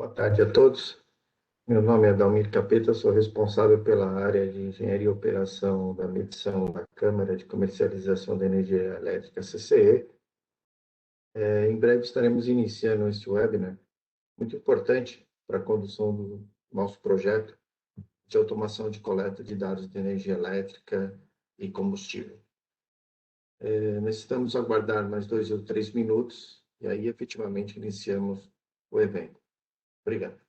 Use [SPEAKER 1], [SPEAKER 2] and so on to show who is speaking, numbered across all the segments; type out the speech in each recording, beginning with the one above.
[SPEAKER 1] Boa tarde a todos. Meu nome é Dalmir Capeta, sou responsável pela área de Engenharia e Operação da medição da Câmara de Comercialização da Energia Elétrica, CCE. Em breve estaremos iniciando este webinar, muito importante para a condução do nosso projeto de automação de coleta de dados de energia elétrica e combustível. Necessitamos aguardar mais 2 ou 3 minutos e aí efetivamente iniciamos o evento. Obrigado.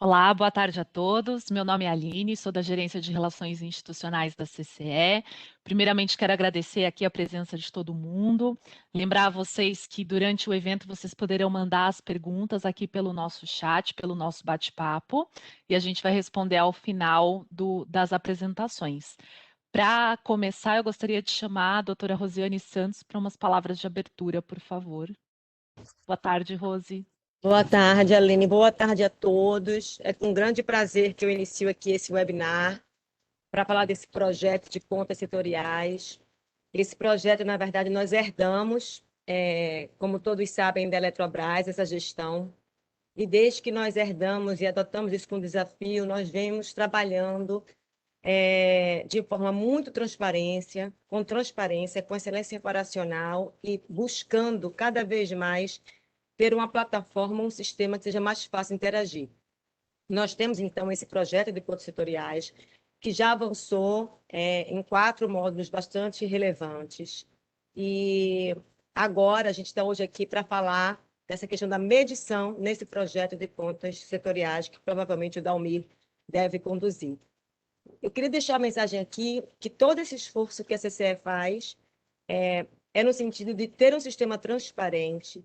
[SPEAKER 2] Olá, boa tarde a todos. Meu nome é Aline, sou da Gerência de Relações Institucionais da CCE. Primeiramente, quero agradecer aqui a presença de todo mundo. Lembrar a vocês que durante o evento vocês poderão mandar as perguntas aqui pelo nosso chat, pelo nosso bate-papo, e a gente vai responder ao final das apresentações. Para começar, eu gostaria de chamar a doutora Rosiane Santos para umas palavras de abertura, por favor. Boa tarde, Rose.
[SPEAKER 3] Boa tarde, Aline. Boa tarde a todos. É com grande prazer que eu inicio aqui esse webinar para falar desse projeto de contas setoriais. Esse projeto, na verdade, nós herdamos, como todos sabem, da Eletrobras, essa gestão. E desde que nós herdamos e adotamos isso como desafio, nós vemos trabalhando de forma muito com transparência, com excelência operacional e buscando cada vez mais ter uma plataforma, um sistema que seja mais fácil interagir. Nós temos, então, esse projeto de pontos setoriais, que já avançou em 4 módulos bastante relevantes. E agora a gente está hoje aqui para falar dessa questão da medição nesse projeto de pontos setoriais, que provavelmente o Dalmir deve conduzir. Eu queria deixar a mensagem aqui que todo esse esforço que a CCE faz é no sentido de ter um sistema transparente,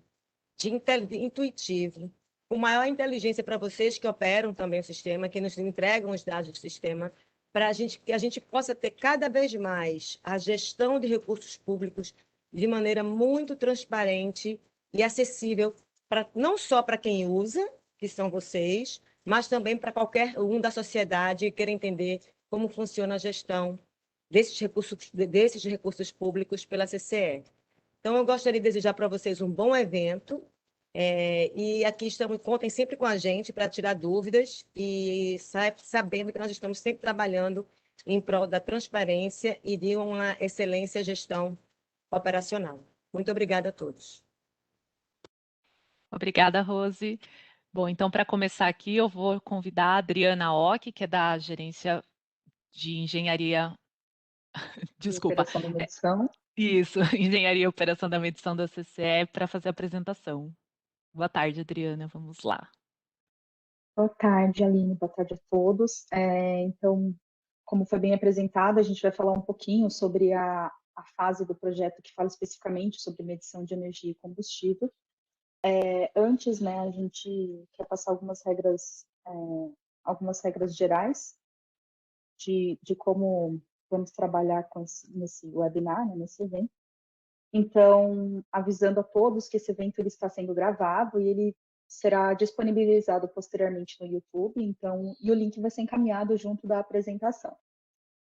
[SPEAKER 3] intuitivo, com maior inteligência para vocês que operam também o sistema, que nos entregam os dados do sistema, para que a gente possa ter cada vez mais a gestão de recursos públicos de maneira muito transparente e acessível, não só para quem usa, que são vocês, mas também para qualquer um da sociedade que queira entender como funciona a gestão desses recursos públicos pela CCE. Então, eu gostaria de desejar para vocês um bom evento, e aqui contem sempre com a gente para tirar dúvidas e sabendo que nós estamos sempre trabalhando em prol da transparência e de uma excelência gestão operacional. Muito obrigada a todos.
[SPEAKER 2] Obrigada, Rose. Bom, então, para começar aqui, eu vou convidar a Adriana Ock, que é da Gerência de Engenharia... Desculpa.
[SPEAKER 4] Operação da medição.
[SPEAKER 2] Isso, Engenharia e Operação da Medição da CCE, para fazer a apresentação. Boa tarde, Adriana. Vamos lá.
[SPEAKER 4] Boa tarde, Aline. Boa tarde a todos. Então, como foi bem apresentado, a gente vai falar um pouquinho sobre a fase do projeto que fala especificamente sobre medição de energia e combustível. Antes, né, a gente quer passar algumas regras gerais de como vamos trabalhar nesse webinar, né, nesse evento. Então, avisando a todos que esse evento ele está sendo gravado e ele será disponibilizado posteriormente no YouTube, então, e o link vai ser encaminhado junto da apresentação.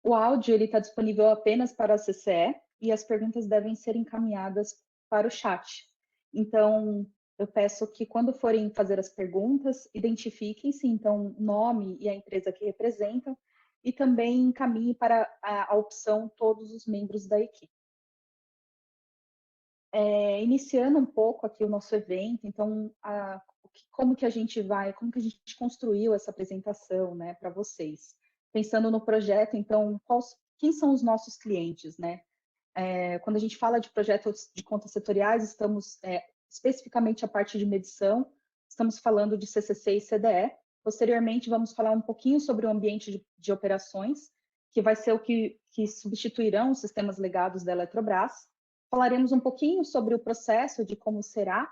[SPEAKER 4] O áudio ele está disponível apenas para a CCE e as perguntas devem ser encaminhadas para o chat. Então, eu peço que quando forem fazer as perguntas, identifiquem-se, então, o nome e a empresa que representam, e também encaminhe para a opção todos os membros da equipe. Iniciando um pouco aqui o nosso evento, então, como que a gente construiu essa apresentação, né, para vocês? Pensando no projeto, então, quem são os nossos clientes, né? Quando a gente fala de projetos de contas setoriais, estamos especificamente a parte de medição, estamos falando de CCC e CDE. Posteriormente, vamos falar um pouquinho sobre o ambiente de operações, que vai ser o que substituirão os sistemas legados da Eletrobras. Falaremos um pouquinho sobre o processo de como será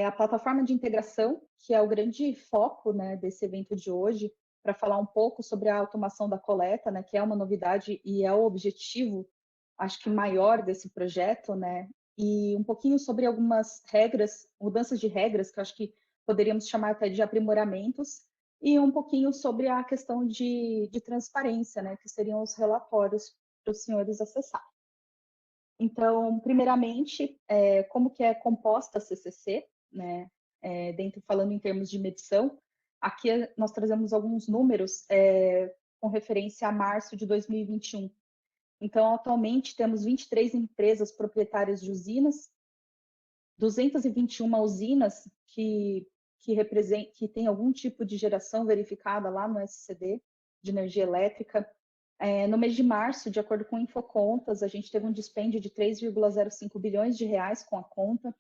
[SPEAKER 4] a plataforma de integração, que é o grande foco, né, desse evento de hoje, para falar um pouco sobre a automação da coleta, né, que é uma novidade e é o objetivo, acho que maior desse projeto, né, e um pouquinho sobre algumas regras, mudanças de regras, que eu acho que poderíamos chamar até de aprimoramentos, e um pouquinho sobre a questão de transparência, né, que seriam os relatórios para os senhores acessarem. Então, primeiramente, como que é composta a CCC, né? Falando em termos de medição, aqui nós trazemos alguns números com referência a março de 2021. Então, atualmente, temos 23 empresas proprietárias de usinas, 221 usinas que têm algum tipo de geração verificada lá no SCD de energia elétrica. No mês de março, de acordo com o Infocontas, a gente teve um dispêndio de 3,05 bilhões de reais com a conta.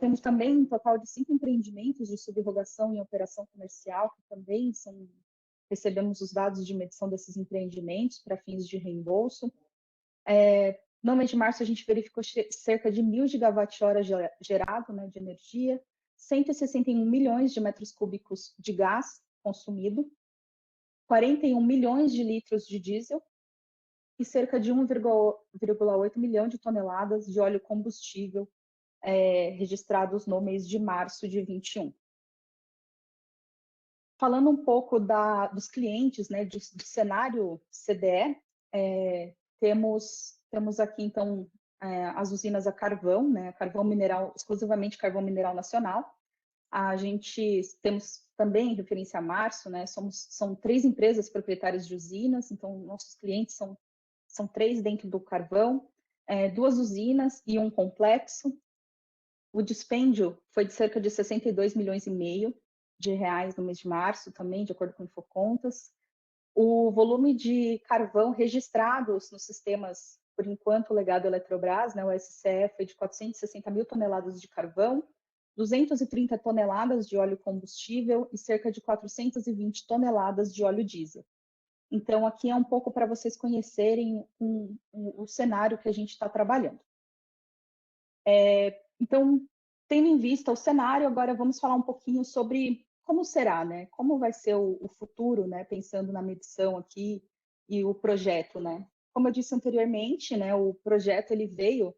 [SPEAKER 4] Temos também um total de 5 empreendimentos de subrogação em operação comercial, que também recebemos os dados de medição desses empreendimentos para fins de reembolso. No mês de março, a gente verificou cerca de 1.000 gigawatt-hora gerado, né, de energia, 161 milhões de metros cúbicos de gás consumido, 41 milhões de litros de diesel e cerca de 1,8 milhão de toneladas de óleo combustível registrados no mês de março de 21. Falando um pouco dos clientes, né, do cenário CDE, temos aqui, então, as usinas a carvão, né, carvão mineral, exclusivamente carvão mineral nacional, A gente temos também, em referência a março, né, são 3 empresas proprietárias de usinas, então nossos clientes são 3 dentro do carvão, 2 usinas e um complexo. O dispêndio foi de cerca de 62 milhões e meio de reais no mês de março, também, de acordo com o Infocontas. O volume de carvão registrados nos sistemas, por enquanto, legado Eletrobras, né, o SCE, foi de 460 mil toneladas de carvão, 230 toneladas de óleo combustível e cerca de 420 toneladas de óleo diesel. Então, aqui é um pouco para vocês conhecerem o cenário que a gente está trabalhando. Então, tendo em vista o cenário, agora vamos falar um pouquinho sobre como será, né? Como vai ser o futuro, né? Pensando na medição aqui e o projeto, né? Como eu disse anteriormente, né? O projeto ele veio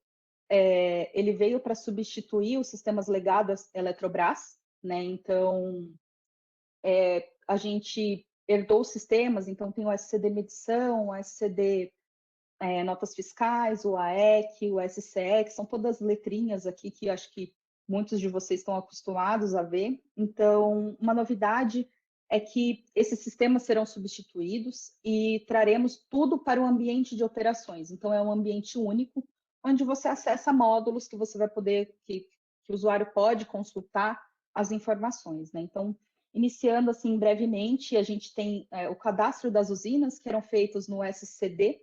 [SPEAKER 4] para substituir os sistemas legados Eletrobras, né? Então, a gente herdou os sistemas, então tem o SCD medição, o SCD notas fiscais, o AEC, o SCE, que são todas letrinhas aqui que acho que muitos de vocês estão acostumados a ver. Então, uma novidade é que esses sistemas serão substituídos e traremos tudo para o ambiente de operações. Então, é um ambiente único, onde você acessa módulos que você vai poder, que o usuário pode consultar as informações, né? Então, iniciando assim brevemente, a gente tem o cadastro das usinas que eram feitos no SCD,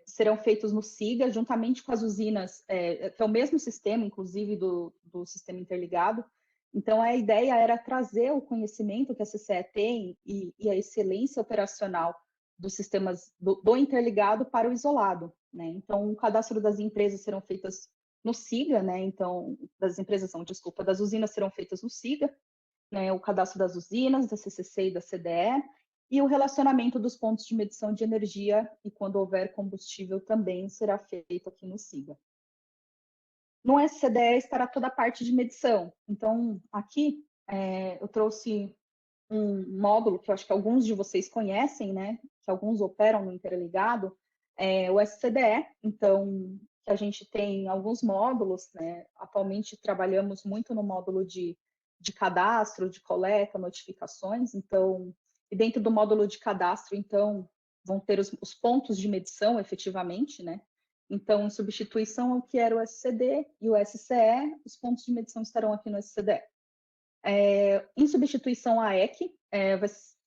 [SPEAKER 4] serão feitos no SIGA, juntamente com as usinas, que é o mesmo sistema, inclusive, do sistema interligado. Então, a ideia era trazer o conhecimento que a CCE tem e a excelência operacional dos sistemas do interligado para o isolado, né? Então, o cadastro das empresas serão feitas no SIGA, né? Então, das usinas serão feitas no SIGA, né? O cadastro das usinas, da CCC e da CDE, e o relacionamento dos pontos de medição de energia, e quando houver combustível também será feito aqui no SIGA. No SCDE estará toda a parte de medição. Então, aqui eu trouxe um módulo que eu acho que alguns de vocês conhecem, né? Que alguns operam no interligado, o SCDE. Então, que a gente tem alguns módulos, né? Atualmente trabalhamos muito no módulo de cadastro, de coleta, notificações. Então, e dentro do módulo de cadastro, então, vão ter os pontos de medição, efetivamente, né? Então, em substituição ao que era o SCD e o SCE, os pontos de medição estarão aqui no SCDE. Em substituição à EC,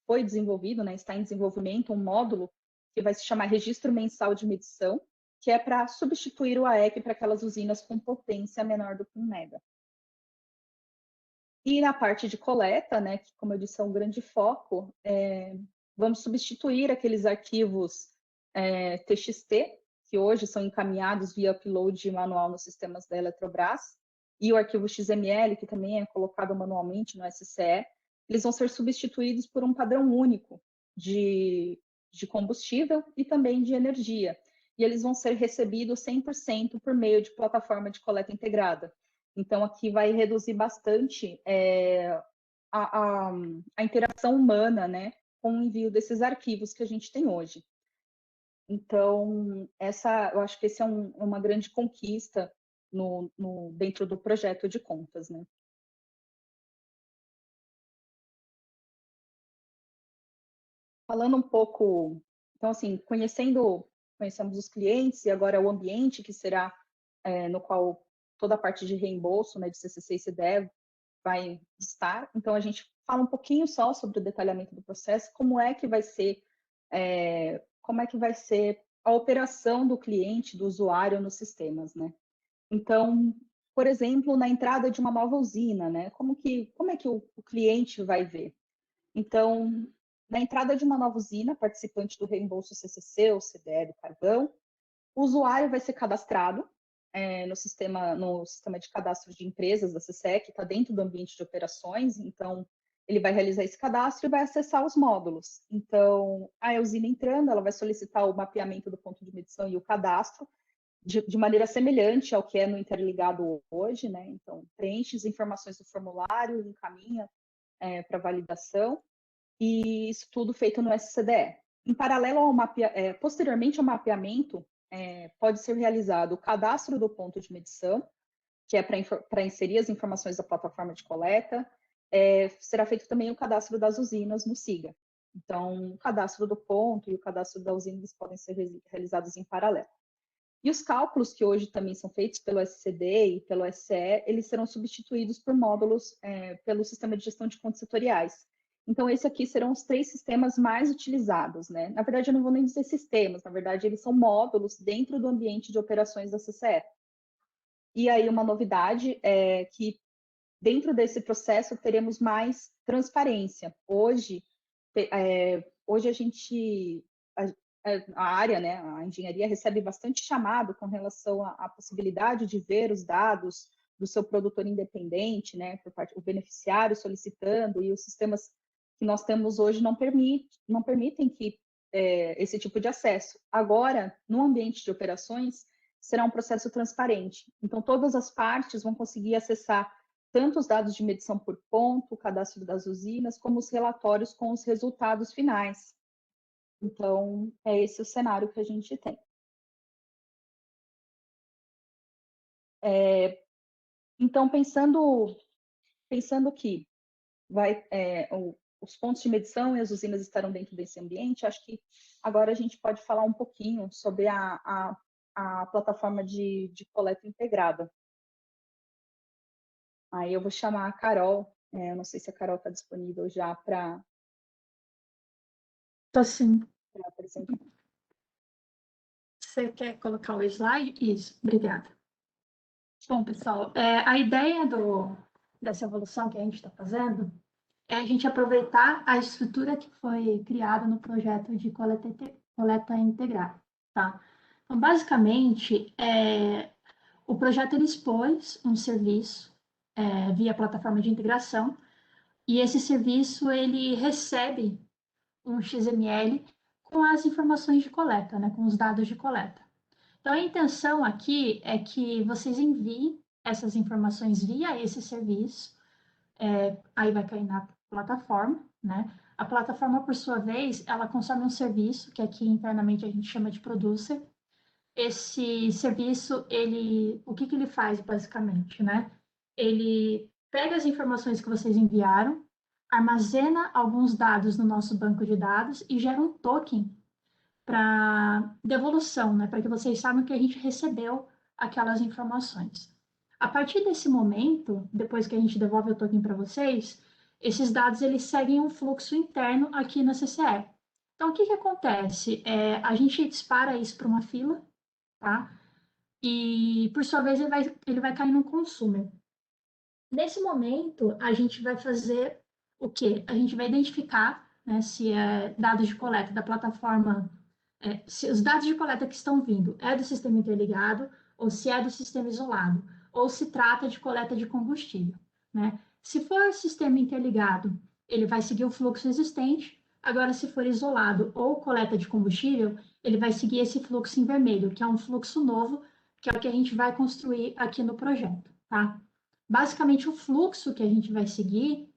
[SPEAKER 4] foi desenvolvido, né, está em desenvolvimento um módulo que vai se chamar Registro Mensal de Medição, que é para substituir o AEC para aquelas usinas com potência menor do que 1 mega. E na parte de coleta, né, que como eu disse é um grande foco, vamos substituir aqueles arquivos TXT, que hoje são encaminhados via upload manual nos sistemas da Eletrobras, e o arquivo XML, que também é colocado manualmente no SCE, eles vão ser substituídos por um padrão único de combustível e também de energia. E eles vão ser recebidos 100% por meio de plataforma de coleta integrada. Então, aqui vai reduzir bastante a interação humana, né, com o envio desses arquivos que a gente tem hoje. Então, eu acho que esse é uma grande conquista dentro do projeto de contas, né? Falando um pouco, então assim, conhecemos os clientes e agora o ambiente que será no qual toda a parte de reembolso, né, de CCC e CDE vai estar. Então a gente fala um pouquinho só sobre o detalhamento do processo, como é que vai ser a operação do cliente, do usuário nos sistemas, né? Então, por exemplo, na entrada de uma nova usina, né? Como é que o cliente vai ver? Então, na entrada de uma nova usina, participante do reembolso CCC ou CDE do carvão, o usuário vai ser cadastrado no sistema de cadastro de empresas da CCE, que está dentro do ambiente de operações. Então, ele vai realizar esse cadastro e vai acessar os módulos. Então, a usina entrando, ela vai solicitar o mapeamento do ponto de medição e o cadastro, de maneira semelhante ao que é no interligado hoje, né? Então, preenche as informações do formulário, encaminha para validação, e isso tudo feito no SCDE. Em paralelo posteriormente ao mapeamento, pode ser realizado o cadastro do ponto de medição, que é para inserir as informações da plataforma de coleta, será feito também o cadastro das usinas no SIGA. Então, o cadastro do ponto e o cadastro da usina eles podem ser realizados em paralelo. E os cálculos que hoje também são feitos pelo SCD e pelo SCE, eles serão substituídos por módulos pelo sistema de gestão de contas setoriais. Então, esse aqui serão os 3 sistemas mais utilizados, né? Na verdade, eu não vou nem dizer sistemas, na verdade, eles são módulos dentro do ambiente de operações da CCE. E aí, uma novidade é que dentro desse processo teremos mais transparência. Hoje a gente, a área, né, a engenharia recebe bastante chamado com relação à possibilidade de ver os dados do seu produtor independente, né, por parte do beneficiário solicitando, e os sistemas que nós temos hoje não permitem que esse tipo de acesso. Agora, no ambiente de operações, será um processo transparente. Então, todas as partes vão conseguir acessar tanto os dados de medição por ponto, o cadastro das usinas, como os relatórios com os resultados finais. Então, é esse o cenário que a gente tem. Então, pensando que os pontos de medição e as usinas estarão dentro desse ambiente, acho que agora a gente pode falar um pouquinho sobre a plataforma de coleta integrada. Aí eu vou chamar a Carol, eu não sei se a Carol está disponível já para...
[SPEAKER 5] Estou sim.
[SPEAKER 4] Para apresentar.
[SPEAKER 5] Você quer colocar o slide? Isso, obrigada. Bom, pessoal, a ideia dessa evolução que a gente está fazendo é a gente aproveitar a estrutura que foi criada no projeto de coleta integrada, tá? Então, basicamente, o projeto ele expôs um serviço via plataforma de integração, e esse serviço ele recebe um XML com as informações de coleta, né, com os dados de coleta. Então, a intenção aqui é que vocês enviem essas informações via esse serviço, aí vai cair na plataforma, né? A plataforma, por sua vez, ela consome um serviço, que aqui internamente a gente chama de producer. Esse serviço, o que ele faz, basicamente, né? Ele pega as informações que vocês enviaram, armazena alguns dados no nosso banco de dados e gera um token para devolução, né? Para que vocês saibam que a gente recebeu aquelas informações. A partir desse momento, depois que a gente devolve o token para vocês, esses dados eles seguem um fluxo interno aqui na CCE. Então, o que acontece? A gente dispara isso para uma fila, tá? E, por sua vez, ele vai cair no consumer. Nesse momento, a gente vai fazer o quê? A gente vai identificar, né, se é dados de coleta da plataforma, se os dados de coleta que estão vindo é do sistema interligado ou se é do sistema isolado, ou se trata de coleta de combustível, né? Se for sistema interligado, ele vai seguir o fluxo existente. Agora, se for isolado ou coleta de combustível, ele vai seguir esse fluxo em vermelho, que é um fluxo novo, que é o que a gente vai construir aqui no projeto, tá? Basicamente, o fluxo que a gente vai seguir,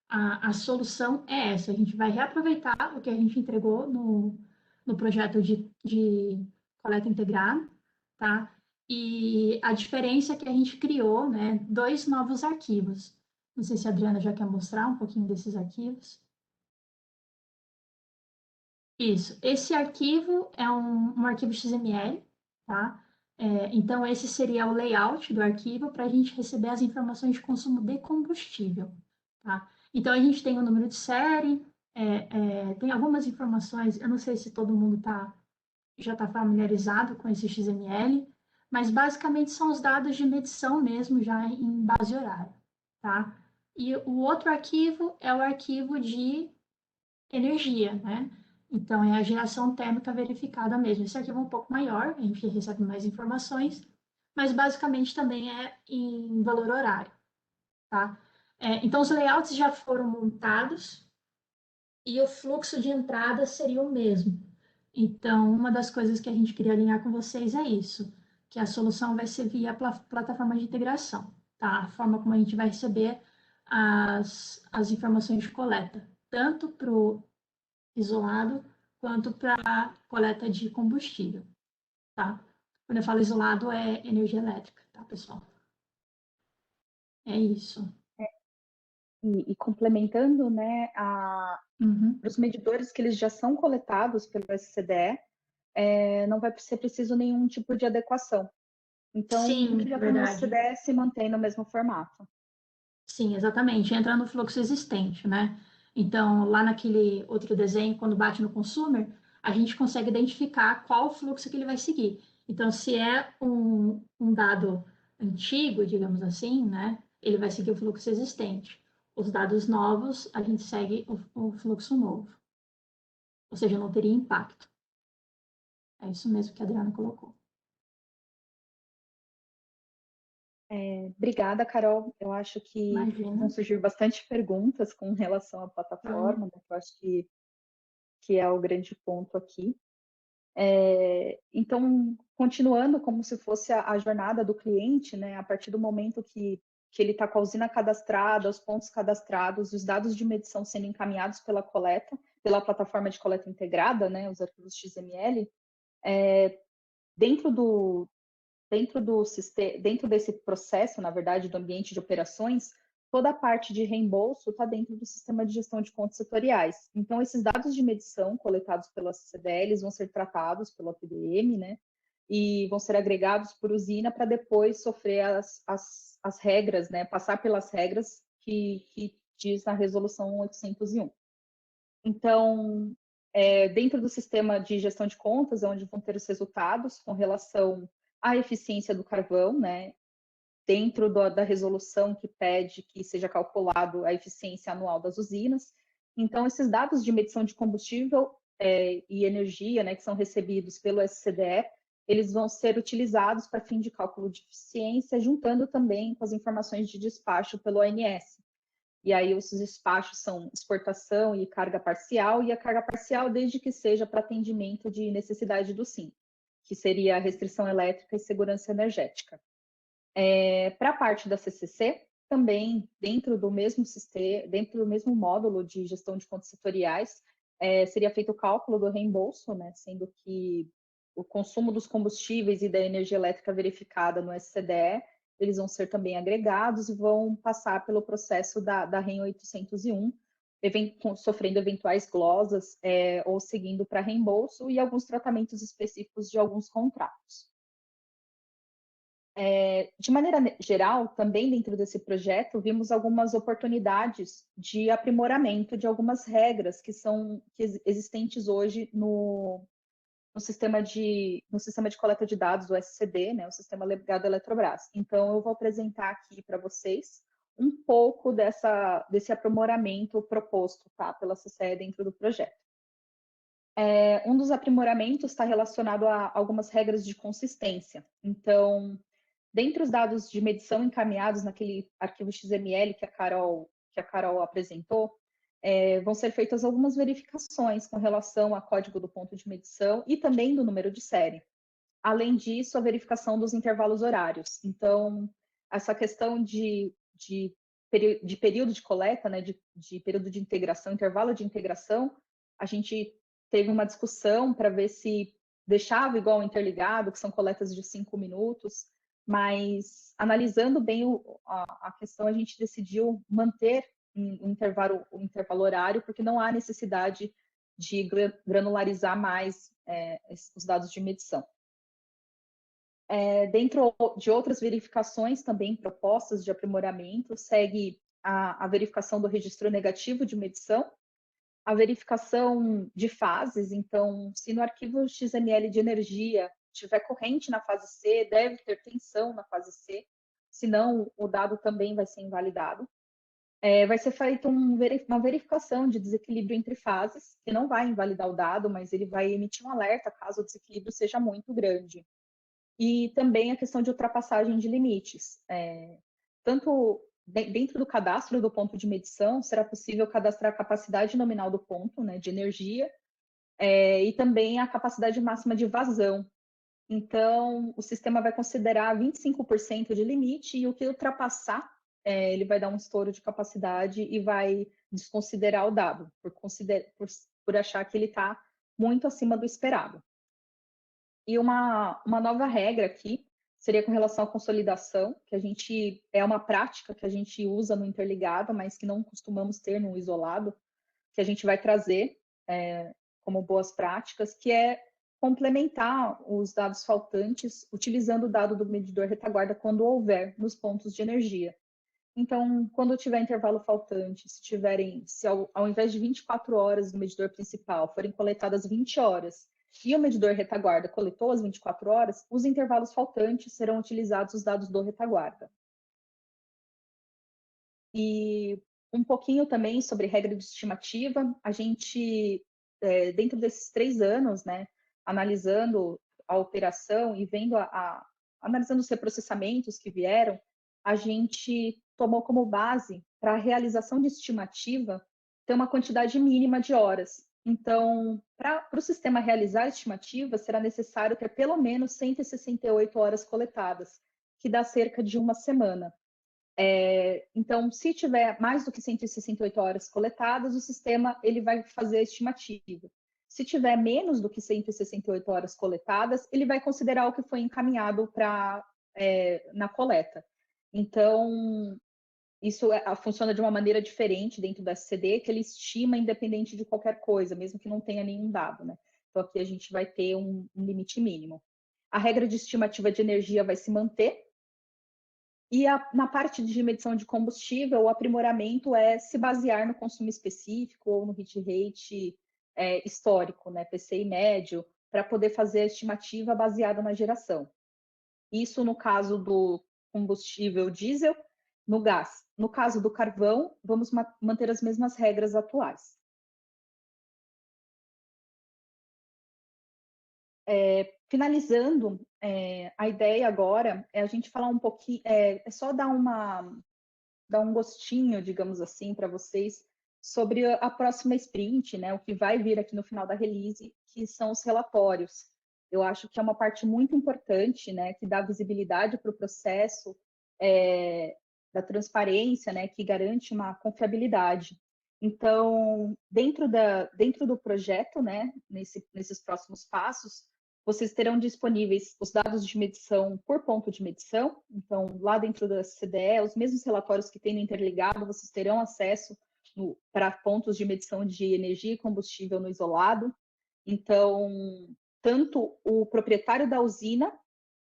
[SPEAKER 5] a solução é essa. A gente vai reaproveitar o que a gente entregou no projeto de coleta integrada, tá? E a diferença é que a gente criou, né, 2 novos arquivos. Não sei se a Adriana já quer mostrar um pouquinho desses arquivos. Isso. Esse arquivo é um arquivo XML, tá? Então, esse seria o layout do arquivo para a gente receber as informações de consumo de combustível, tá? Então, a gente tem o número de série, tem algumas informações, eu não sei se todo mundo já está familiarizado com esse XML, mas basicamente são os dados de medição mesmo, já em base horária, tá? E o outro arquivo é o arquivo de energia, né? Então, é a geração térmica verificada mesmo. Esse arquivo é um pouco maior, a gente recebe mais informações, mas basicamente também é em valor horário, tá? Então, os layouts já foram montados e o fluxo de entrada seria o mesmo. Então, uma das coisas que a gente queria alinhar com vocês é isso, que a solução vai ser via plataforma de integração, tá? A forma como a gente vai receber as informações de coleta, tanto para o isolado quanto para coleta de combustível, tá? Quando eu falo isolado, é energia elétrica, tá, pessoal? É isso.
[SPEAKER 4] E complementando, né,
[SPEAKER 5] Uhum.
[SPEAKER 4] para os medidores que eles já são coletados pelo SCDE, não vai ser preciso nenhum tipo de adequação. Então, o
[SPEAKER 5] Sim,
[SPEAKER 4] que já tem no
[SPEAKER 5] verdade.
[SPEAKER 4] SCDE se mantém no mesmo formato.
[SPEAKER 5] Sim, exatamente. Entra no fluxo existente, né? Então, lá naquele outro desenho, quando bate no consumer, a gente consegue identificar qual fluxo que ele vai seguir. Então, se é um dado antigo, digamos assim, né? Ele vai seguir o fluxo existente. Os dados novos, a gente segue o fluxo novo. Ou seja, não teria impacto. É isso mesmo que a Adriana colocou.
[SPEAKER 4] Obrigada, Carol. Eu acho que
[SPEAKER 5] Imagina.
[SPEAKER 4] vão surgir bastante perguntas com relação à plataforma, né, que eu acho que é o grande ponto aqui. Então, continuando como se fosse a jornada do cliente, né, a partir do momento que ele está com a usina cadastrada, os pontos cadastrados, os dados de medição sendo encaminhados pela coleta, pela plataforma de coleta integrada, né, os arquivos XML, dentro desse processo, na verdade, do ambiente de operações, toda a parte de reembolso está dentro do sistema de gestão de contas setoriais. Então, esses dados de medição coletados pela CDLs vão ser tratados pela PDM, né? E vão ser agregados por usina para depois sofrer as regras, né? Passar pelas regras que diz na resolução 801. Então, dentro do sistema de gestão de contas, é onde vão ter os resultados com relação à eficiência do carvão, né? Dentro da resolução que pede que seja calculado a eficiência anual das usinas. Então, esses dados de medição de combustível e energia, né, que são recebidos pelo SCDE, eles vão ser utilizados para fim de cálculo de eficiência, juntando também com as informações de despacho pelo ONS. E aí os despachos são exportação e carga parcial, e a carga parcial desde que seja para atendimento de necessidade do SIM, que seria a restrição elétrica e segurança energética. Para a parte da CCC, também dentro do mesmo sistema, dentro do mesmo módulo de gestão de contas setoriais, seria feito o cálculo do reembolso, né, sendo que o consumo dos combustíveis e da energia elétrica verificada no SCDE, eles vão ser também agregados e vão passar pelo processo da REN 801, sofrendo eventuais glosas ou seguindo para reembolso e alguns tratamentos específicos de alguns contratos. De maneira geral, também dentro desse projeto, vimos algumas oportunidades de aprimoramento de algumas regras que são existentes hoje no sistema de coleta de dados, o SCD, né, o Sistema Legado Eletrobras. Então, eu vou apresentar aqui para vocês um pouco desse aprimoramento proposto, tá, pela CCE dentro do projeto. Um dos aprimoramentos está relacionado a algumas regras de consistência. Então, dentre os dados de medição encaminhados naquele arquivo XML que a Carol apresentou, vão ser feitas algumas verificações com relação ao código do ponto de medição e também do número de série. Além disso, a verificação dos intervalos horários. Então, essa questão de período de coleta, né, de período de integração, intervalo de integração, a gente teve uma discussão para ver se deixava igual o interligado, que são coletas de 5 minutos, mas analisando bem a questão, a gente decidiu manter o intervalo horário, porque não há necessidade de granularizar mais os dados de medição. Dentro de outras verificações também propostas de aprimoramento, segue a verificação do registro negativo de medição, a verificação de fases. Então, se no arquivo XML de energia tiver corrente na fase C, deve ter tensão na fase C, senão o dado também vai ser invalidado. Vai ser feita uma verificação de desequilíbrio entre fases, que não vai invalidar o dado, mas ele vai emitir um alerta caso o desequilíbrio seja muito grande. E também a questão de ultrapassagem de limites. Tanto dentro do cadastro do ponto de medição, será possível cadastrar a capacidade nominal do ponto, né, de energia, e também a capacidade máxima de vazão. Então, o sistema vai considerar 25% de limite e o que ultrapassar, ele vai dar um estouro de capacidade e vai desconsiderar o dado, por achar que ele está muito acima do esperado. E uma nova regra aqui seria com relação à consolidação, que a gente é uma prática que a gente usa no interligado, mas que não costumamos ter no isolado, que a gente vai trazer como boas práticas, que é complementar os dados faltantes utilizando o dado do medidor retaguarda quando houver nos pontos de energia. Então, quando tiver intervalo faltante, se ao invés de 24 horas do medidor principal forem coletadas 20 horas e o medidor retaguarda coletou as 24 horas, os intervalos faltantes serão utilizados os dados do retaguarda. E um pouquinho também sobre regra de estimativa, a gente, dentro desses 3 anos, né, analisando a operação e vendo analisando os reprocessamentos que vieram, a gente tomou como base para a realização de estimativa ter uma quantidade mínima de horas. Então, para o sistema realizar a estimativa, será necessário ter pelo menos 168 horas coletadas, que dá cerca de uma semana. Então, se tiver mais do que 168 horas coletadas, o sistema ele vai fazer a estimativa. Se tiver menos do que 168 horas coletadas, ele vai considerar o que foi encaminhado na coleta. Então, isso funciona de uma maneira diferente dentro da SCD, que ele estima independente de qualquer coisa, mesmo que não tenha nenhum dado, né? Então, aqui a gente vai ter um limite mínimo. A regra de estimativa de energia vai se manter, e na parte de medição de combustível, o aprimoramento é se basear no consumo específico ou no hit rate histórico, né, PCI médio, para poder fazer a estimativa baseada na geração. Isso no caso do combustível diesel, no gás. No caso do carvão, vamos manter as mesmas regras atuais. Finalizando, a ideia agora é a gente falar um pouquinho, é só dar um gostinho, digamos assim, para vocês sobre a próxima sprint, né? O que vai vir aqui no final da release, que são os relatórios. Eu acho que é uma parte muito importante, né? Que dá visibilidade para o processo, da transparência, né? Que garante uma confiabilidade. Então, dentro do projeto, né? Nesses próximos passos, vocês terão disponíveis os dados de medição por ponto de medição. Então, lá dentro da CDE, os mesmos relatórios que tem no interligado, vocês terão acesso para pontos de medição de energia e combustível no isolado. Então, tanto o proprietário da usina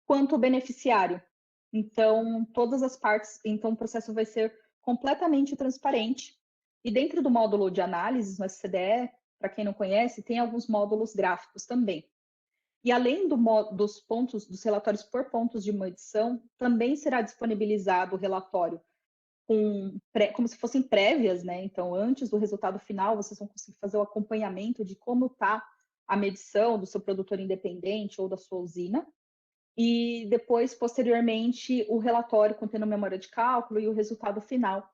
[SPEAKER 4] quanto o beneficiário. Então, todas as partes, então o processo vai ser completamente transparente. E dentro do módulo de análise no SCDE, para quem não conhece, tem alguns módulos gráficos também. E além dos relatórios por pontos de medição, também será disponibilizado o relatório como se fossem prévias, né? Então, antes do resultado final, vocês vão conseguir fazer o acompanhamento de como está a medição do seu produtor independente ou da sua usina. E depois, posteriormente, o relatório contendo memória de cálculo e o resultado final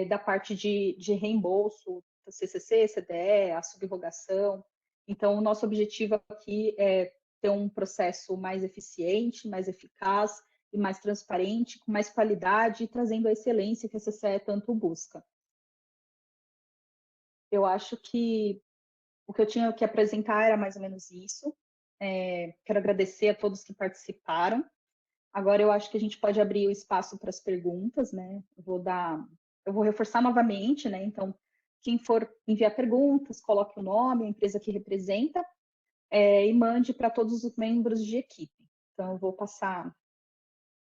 [SPEAKER 4] da parte de reembolso, CCC, CDE, a subrogação. Então, o nosso objetivo aqui é ter um processo mais eficiente, mais eficaz e mais transparente, com mais qualidade e trazendo a excelência que a CCE tanto busca. Eu acho que o que eu tinha que apresentar era mais ou menos isso. Quero agradecer a todos que participaram. Agora eu acho que a gente pode abrir o espaço para as perguntas, né? Eu vou reforçar novamente, né? Então, quem for enviar perguntas, coloque o nome, a empresa que representa, e mande para todos os membros de equipe. Então, eu vou passar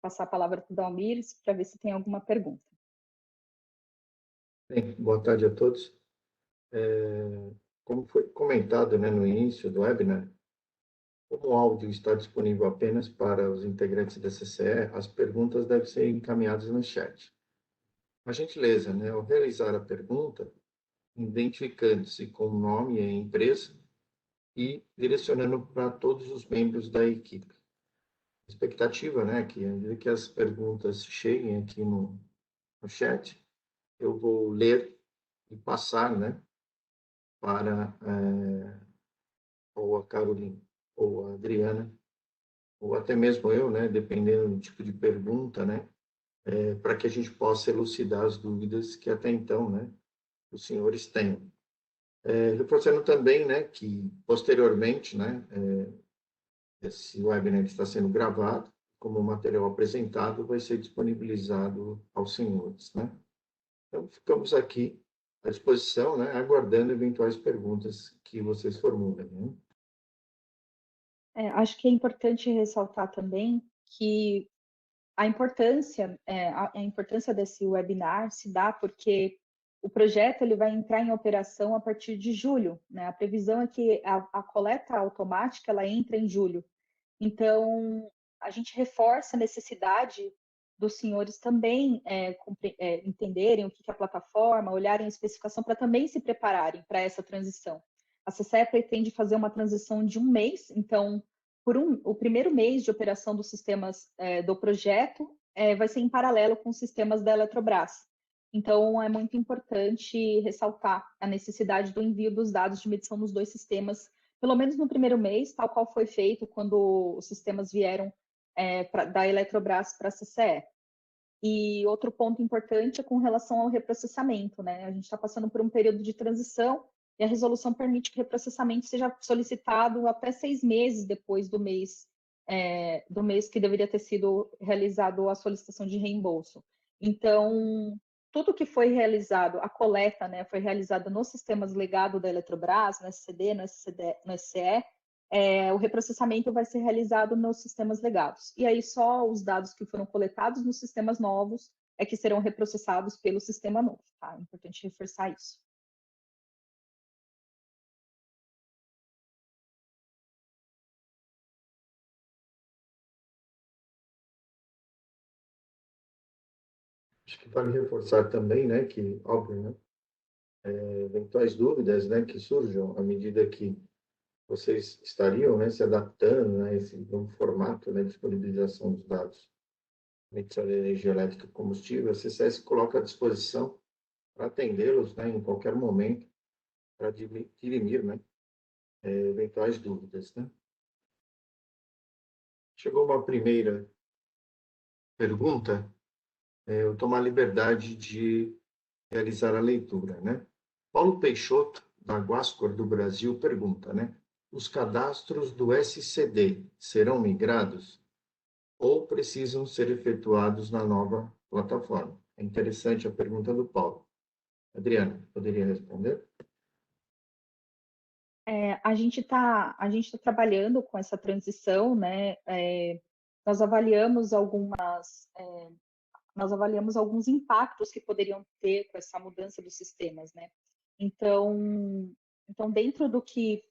[SPEAKER 4] a palavra para o Dalmir para ver se tem alguma pergunta.
[SPEAKER 1] Bem, boa tarde a todos. Como foi comentado, né, no início do webinar, como o áudio está disponível apenas para os integrantes da CCE, as perguntas devem ser encaminhadas no chat. Uma gentileza, né, ao realizar a pergunta, identificando-se com o nome e a empresa e direcionando para todos os membros da equipe. A expectativa, né, que à medida que as perguntas cheguem aqui no chat, eu vou ler e passar, né, para ou a Carolina, ou a Adriana, ou até mesmo eu, né, dependendo do tipo de pergunta, né, para que a gente possa elucidar as dúvidas que até então, né, os senhores tenham. Reforçando também, né, que posteriormente, né, esse webinar está sendo gravado, como o material apresentado vai ser disponibilizado aos senhores, né? Então, ficamos aqui à disposição, né, aguardando eventuais perguntas que vocês formulem, né?
[SPEAKER 4] Acho que é importante ressaltar também que a importância desse webinar se dá porque o projeto ele vai entrar em operação a partir de julho, né? A previsão é que a coleta automática ela entra em julho. Então, a gente reforça a necessidade dos senhores também entenderem o que é a plataforma, olharem a especificação para também se prepararem para essa transição. A CCE pretende fazer uma transição de 1 mês, então, o primeiro mês de operação dos sistemas do projeto vai ser em paralelo com os sistemas da Eletrobras. Então, é muito importante ressaltar a necessidade do envio dos dados de medição nos 2 sistemas, pelo menos no primeiro mês, tal qual foi feito quando os sistemas vieram da Eletrobras para a CCE. E outro ponto importante é com relação ao reprocessamento, né? A gente está passando por um período de transição e a resolução permite que o reprocessamento seja solicitado até 6 meses depois do mês que deveria ter sido realizado a solicitação de reembolso. Então, tudo que foi realizado, a coleta, né, foi realizada nos sistemas legados da Eletrobras, no SCD, no SCE, o reprocessamento vai ser realizado nos sistemas legados. E aí só os dados que foram coletados nos sistemas novos é que serão reprocessados pelo sistema novo, tá? É importante reforçar isso.
[SPEAKER 1] Acho que vale reforçar também, né, que, óbvio, né, eventuais dúvidas, né, que surjam à medida que vocês estariam, né, se adaptando, né, a esse novo formato, né, de disponibilização dos dados, medição de energia elétrica e combustível, a CCS coloca à disposição para atendê-los, né, em qualquer momento, para dirimir, né, eventuais dúvidas, né. Chegou uma primeira pergunta, eu tomo a liberdade de realizar a leitura, né. Paulo Peixoto, da Guascor do Brasil, pergunta, né, os cadastros do SCD serão migrados ou precisam ser efetuados na nova plataforma? É interessante a pergunta do Paulo. Adriana, poderia responder?
[SPEAKER 4] A gente está trabalhando com essa transição, né? Nós avaliamos alguns impactos que poderiam ter com essa mudança dos sistemas, né? Então dentro do que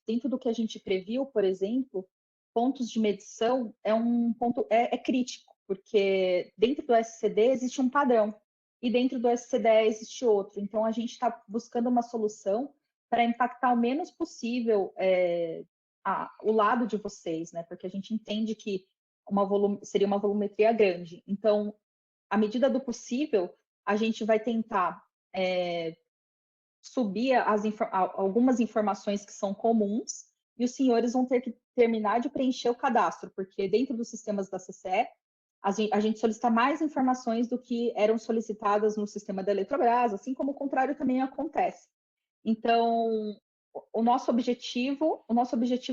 [SPEAKER 4] a gente previu, por exemplo, pontos de medição é um ponto crítico, porque dentro do SCD existe um padrão e dentro do SCDE existe outro. Então a gente está buscando uma solução para impactar o menos possível o lado de vocês, né? Porque a gente entende que seria uma volumetria grande. Então, à medida do possível, a gente vai tentar subir algumas informações que são comuns e os senhores vão ter que terminar de preencher o cadastro, porque dentro dos sistemas da CCE, a gente solicita mais informações do que eram solicitadas no sistema da Eletrobras, assim como o contrário também acontece. Então, o nosso objetivo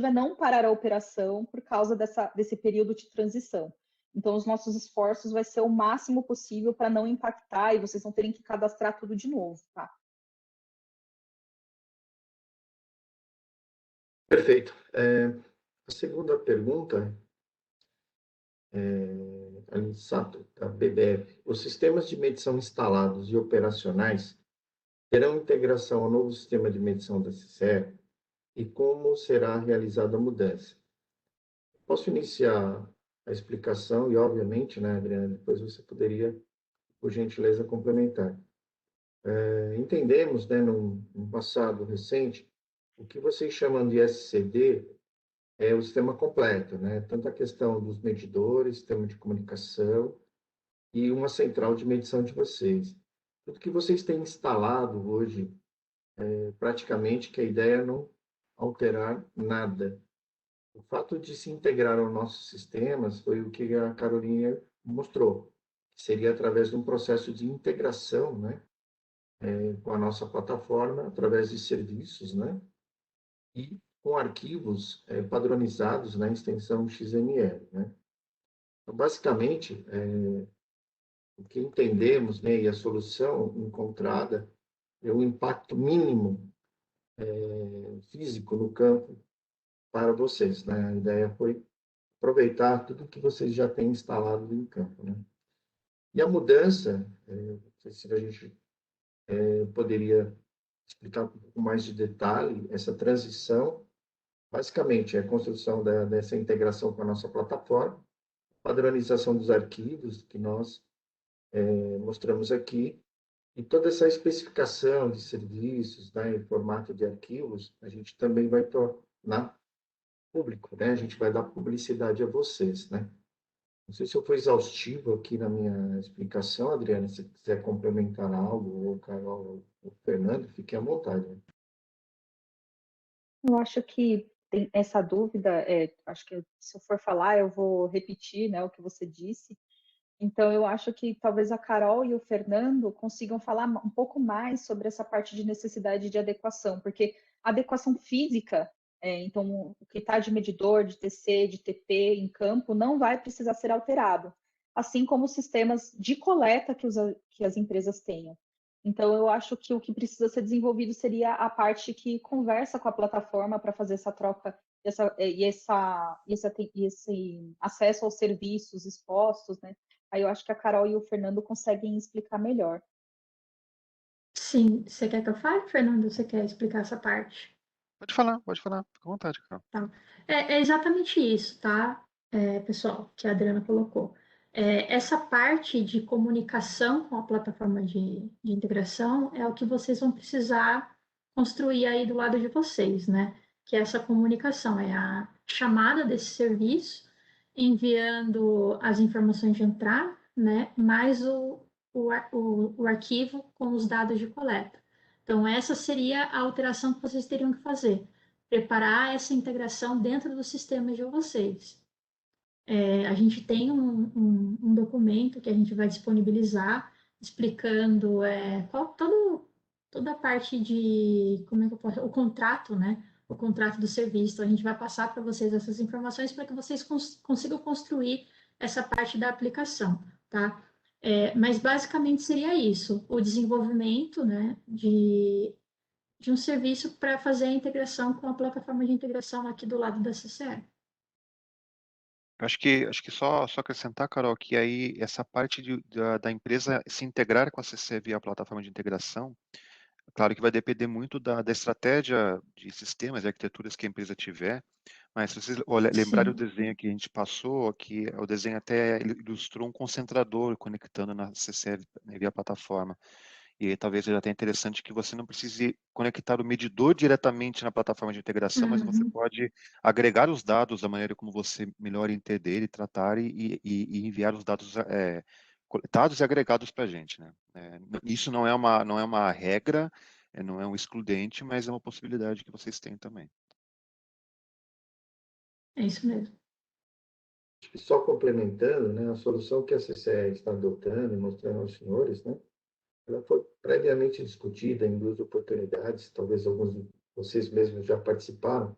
[SPEAKER 4] é não parar a operação por causa desse período de transição. Então, os nossos esforços vai ser o máximo possível para não impactar e vocês não terem que cadastrar tudo de novo, tá?
[SPEAKER 1] Perfeito. A segunda pergunta, Aline Sato, da BBF. Os sistemas de medição instalados e operacionais terão integração ao novo sistema de medição da CCE e como será realizada a mudança? Posso iniciar a explicação e, obviamente, né, Adriana, depois você poderia, por gentileza, complementar. Entendemos, né, num passado recente, o que vocês chamam de SCD é o sistema completo, né? Tanto a questão dos medidores, sistema de comunicação e uma central de medição de vocês. Tudo que vocês têm instalado hoje, praticamente que a ideia é não alterar nada. O fato de se integrar aos nossos sistemas foi o que a Carolina mostrou, que seria através de um processo de integração, né, com a nossa plataforma, através de serviços, né, e com arquivos padronizados na extensão XML, né. Então, basicamente, o que entendemos, né, e a solução encontrada é o impacto mínimo físico no campo para vocês, né? A ideia foi aproveitar tudo que vocês já têm instalado em campo, né? E a mudança, não sei se a gente poderia explicar com um pouco mais de detalhe, essa transição, basicamente, é a construção dessa integração com a nossa plataforma, padronização dos arquivos que nós mostramos aqui, e toda essa especificação de serviços, né, em formato de arquivos, a gente também vai tornar público, né? A gente vai dar publicidade a vocês, né? Não sei se eu fui exaustivo aqui na minha explicação, Adriana, se quiser complementar algo, ou Carol, ou Fernando, fiquem à vontade. Né?
[SPEAKER 4] Eu acho que tem essa dúvida, acho que se eu for falar, eu vou repetir, né, o que você disse. Então, eu acho que talvez a Carol e o Fernando consigam falar um pouco mais sobre essa parte de necessidade de adequação, porque a adequação física, então, o que está de medidor, de TC, de TP em campo, não vai precisar ser alterado, assim como os sistemas de coleta que as empresas tenham. Então, eu acho que o que precisa ser desenvolvido seria a parte que conversa com a plataforma para fazer essa troca e esse acesso aos serviços expostos, né? Aí eu acho que a Carol e o Fernando conseguem explicar melhor.
[SPEAKER 5] Sim, você quer que eu fale, Fernando? Você quer explicar essa parte?
[SPEAKER 6] Pode falar, fica à vontade, Carol.
[SPEAKER 5] Tá. É exatamente isso, tá, pessoal, que a Adriana colocou. Essa parte de comunicação com a plataforma de integração é o que vocês vão precisar construir aí do lado de vocês, né? Que é essa comunicação, é a chamada desse serviço, enviando as informações de entrada, né? Mais o arquivo com os dados de coleta. Então, essa seria a alteração que vocês teriam que fazer preparar essa integração dentro dos sistemas de vocês. A gente tem um documento que a gente vai disponibilizar explicando toda a parte de, como é que eu posso, o contrato, né? O contrato do serviço. Então, a gente vai passar para vocês essas informações para que vocês consigam construir essa parte da aplicação, tá? Mas basicamente seria isso, o desenvolvimento, né, de um serviço para fazer a integração com a plataforma de integração aqui do lado da CCE.
[SPEAKER 6] Acho que só acrescentar, Carol, que aí essa parte da empresa se integrar com a CC via plataforma de integração, claro que vai depender muito da estratégia de sistemas e arquiteturas que a empresa tiver, mas se vocês lembrarem o desenho que a gente passou, que o desenho até ilustrou um concentrador conectando na CC via plataforma. E talvez seja até interessante que você não precise conectar o medidor diretamente na plataforma de integração, mas você pode agregar os dados da maneira como você melhor entender e tratar e enviar os dados coletados e agregados para a gente, né? Isso não é uma regra, não é um excludente, mas é uma possibilidade que vocês têm também.
[SPEAKER 5] É isso mesmo.
[SPEAKER 1] Só complementando, né, a solução que a CCE está adotando e mostrando aos senhores, né, ela foi previamente discutida em 2 oportunidades, talvez alguns de vocês mesmos já participaram,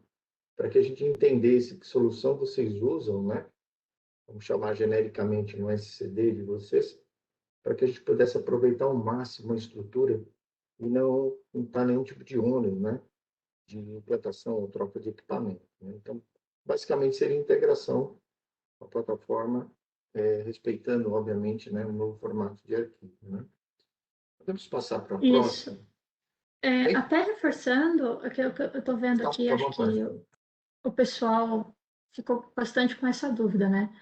[SPEAKER 1] para que a gente entendesse que solução vocês usam, né, vamos chamar genericamente no SCD de vocês, para que a gente pudesse aproveitar ao máximo a estrutura e não impar nenhum tipo de ônus, né, de implantação ou troca de equipamento. Né? Então, basicamente seria integração com a plataforma, respeitando, obviamente, né, um novo formato de arquivo. Né? Podemos passar para a próxima?
[SPEAKER 5] Até reforçando, o que eu estou vendo aqui, acho que o pessoal ficou bastante com essa dúvida, né?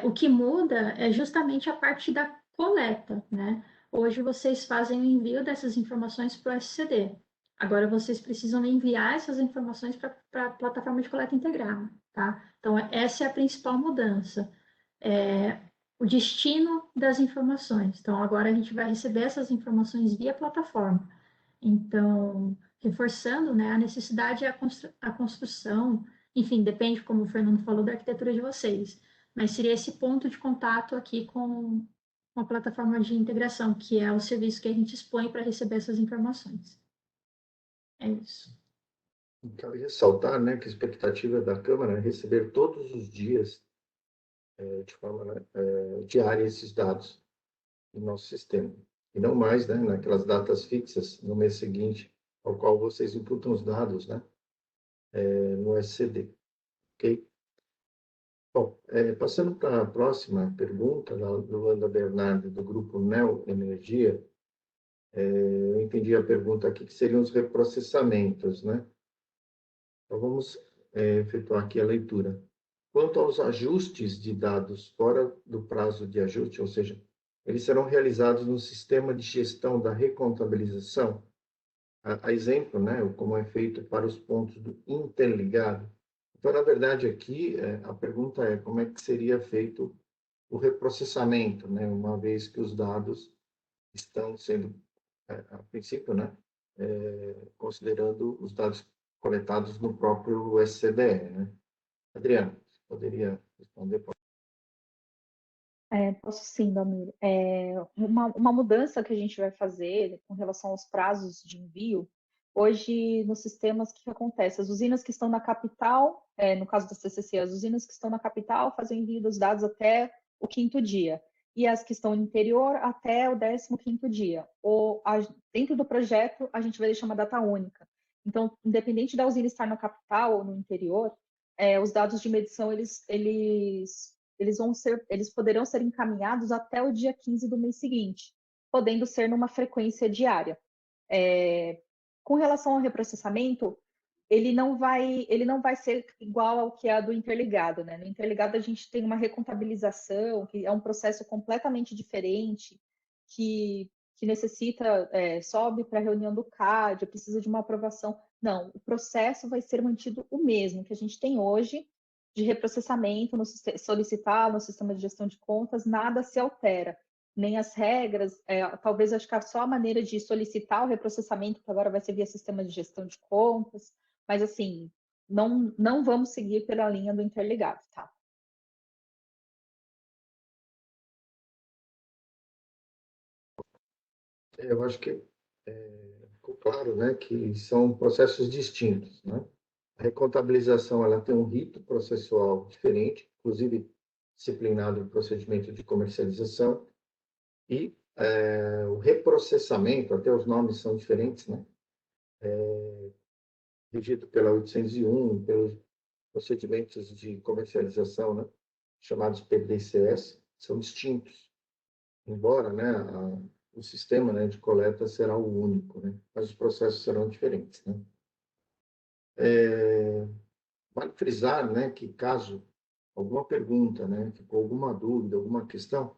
[SPEAKER 5] O que muda é justamente a parte da coleta, né? Hoje vocês fazem o envio dessas informações para o SCD. Agora vocês precisam enviar essas informações para a plataforma de coleta integrada, tá? Então, essa é a principal mudança. O destino das informações. Então, agora a gente vai receber essas informações via plataforma. Então, reforçando, né, a necessidade é a construção, enfim, depende, como o Fernando falou, da arquitetura de vocês, mas seria esse ponto de contato aqui com a plataforma de integração, que é o serviço que a gente expõe para receber essas informações. É isso.
[SPEAKER 1] Cabe ressaltar, né, que a expectativa da Câmara é receber todos os dias de forma, né, diária esses dados no nosso sistema. E não mais, né, naquelas datas fixas no mês seguinte, ao qual vocês imputam os dados, né, no SCD. Ok? Bom, passando para a próxima pergunta, da Luanda Bernardo, do grupo Neo Energia, eu entendi a pergunta aqui, que seriam os reprocessamentos, né? Então, vamos efetuar aqui a leitura. Quanto aos ajustes de dados fora do prazo de ajuste, ou seja, eles serão realizados no sistema de gestão da recontabilização, a exemplo, né, como é feito para os pontos do interligado. Então, na verdade, aqui, a pergunta é como é que seria feito o reprocessamento, né, uma vez que os dados estão sendo, a princípio, né, considerando os dados coletados no próprio SCDE, né? Adriano, você poderia responder?
[SPEAKER 4] Posso sim, Damir. Uma mudança que a gente vai fazer com relação aos prazos de envio, hoje nos sistemas, o que acontece? As usinas que estão na capital, no caso da CCC, as usinas que estão na capital fazem envio dos dados até o 5º dia, e as que estão no interior até o 15º dia. Dentro do projeto, a gente vai deixar uma data única. Então, independente da usina estar na capital ou no interior, os dados de medição, eles poderão ser encaminhados até o dia 15 do mês seguinte, podendo ser numa frequência diária. Com relação ao reprocessamento, ele não vai ser igual ao que é do interligado, né? No interligado a gente tem uma recontabilização, que é um processo completamente diferente, que necessita, sobe para a reunião do CAD, precisa de uma aprovação. Não, o processo vai ser mantido o mesmo que a gente tem hoje, de reprocessamento, solicitar no sistema de gestão de contas, nada se altera, nem as regras, talvez acho que só a maneira de solicitar o reprocessamento, que agora vai ser via sistema de gestão de contas, mas assim, não vamos seguir pela linha do interligado, tá?
[SPEAKER 1] Eu acho que ficou claro, né, que são processos distintos, né? A recontabilização, ela tem um rito processual diferente, inclusive disciplinado em procedimento de comercialização, e o reprocessamento, até os nomes são diferentes, né? Regido pela 801, pelos procedimentos de comercialização, né, chamados PDCS, são distintos, embora, né, o sistema, né, de coleta será o único, né, mas os processos serão diferentes, né. Vale frisar, né, que caso alguma pergunta, né, ficou alguma dúvida, alguma questão,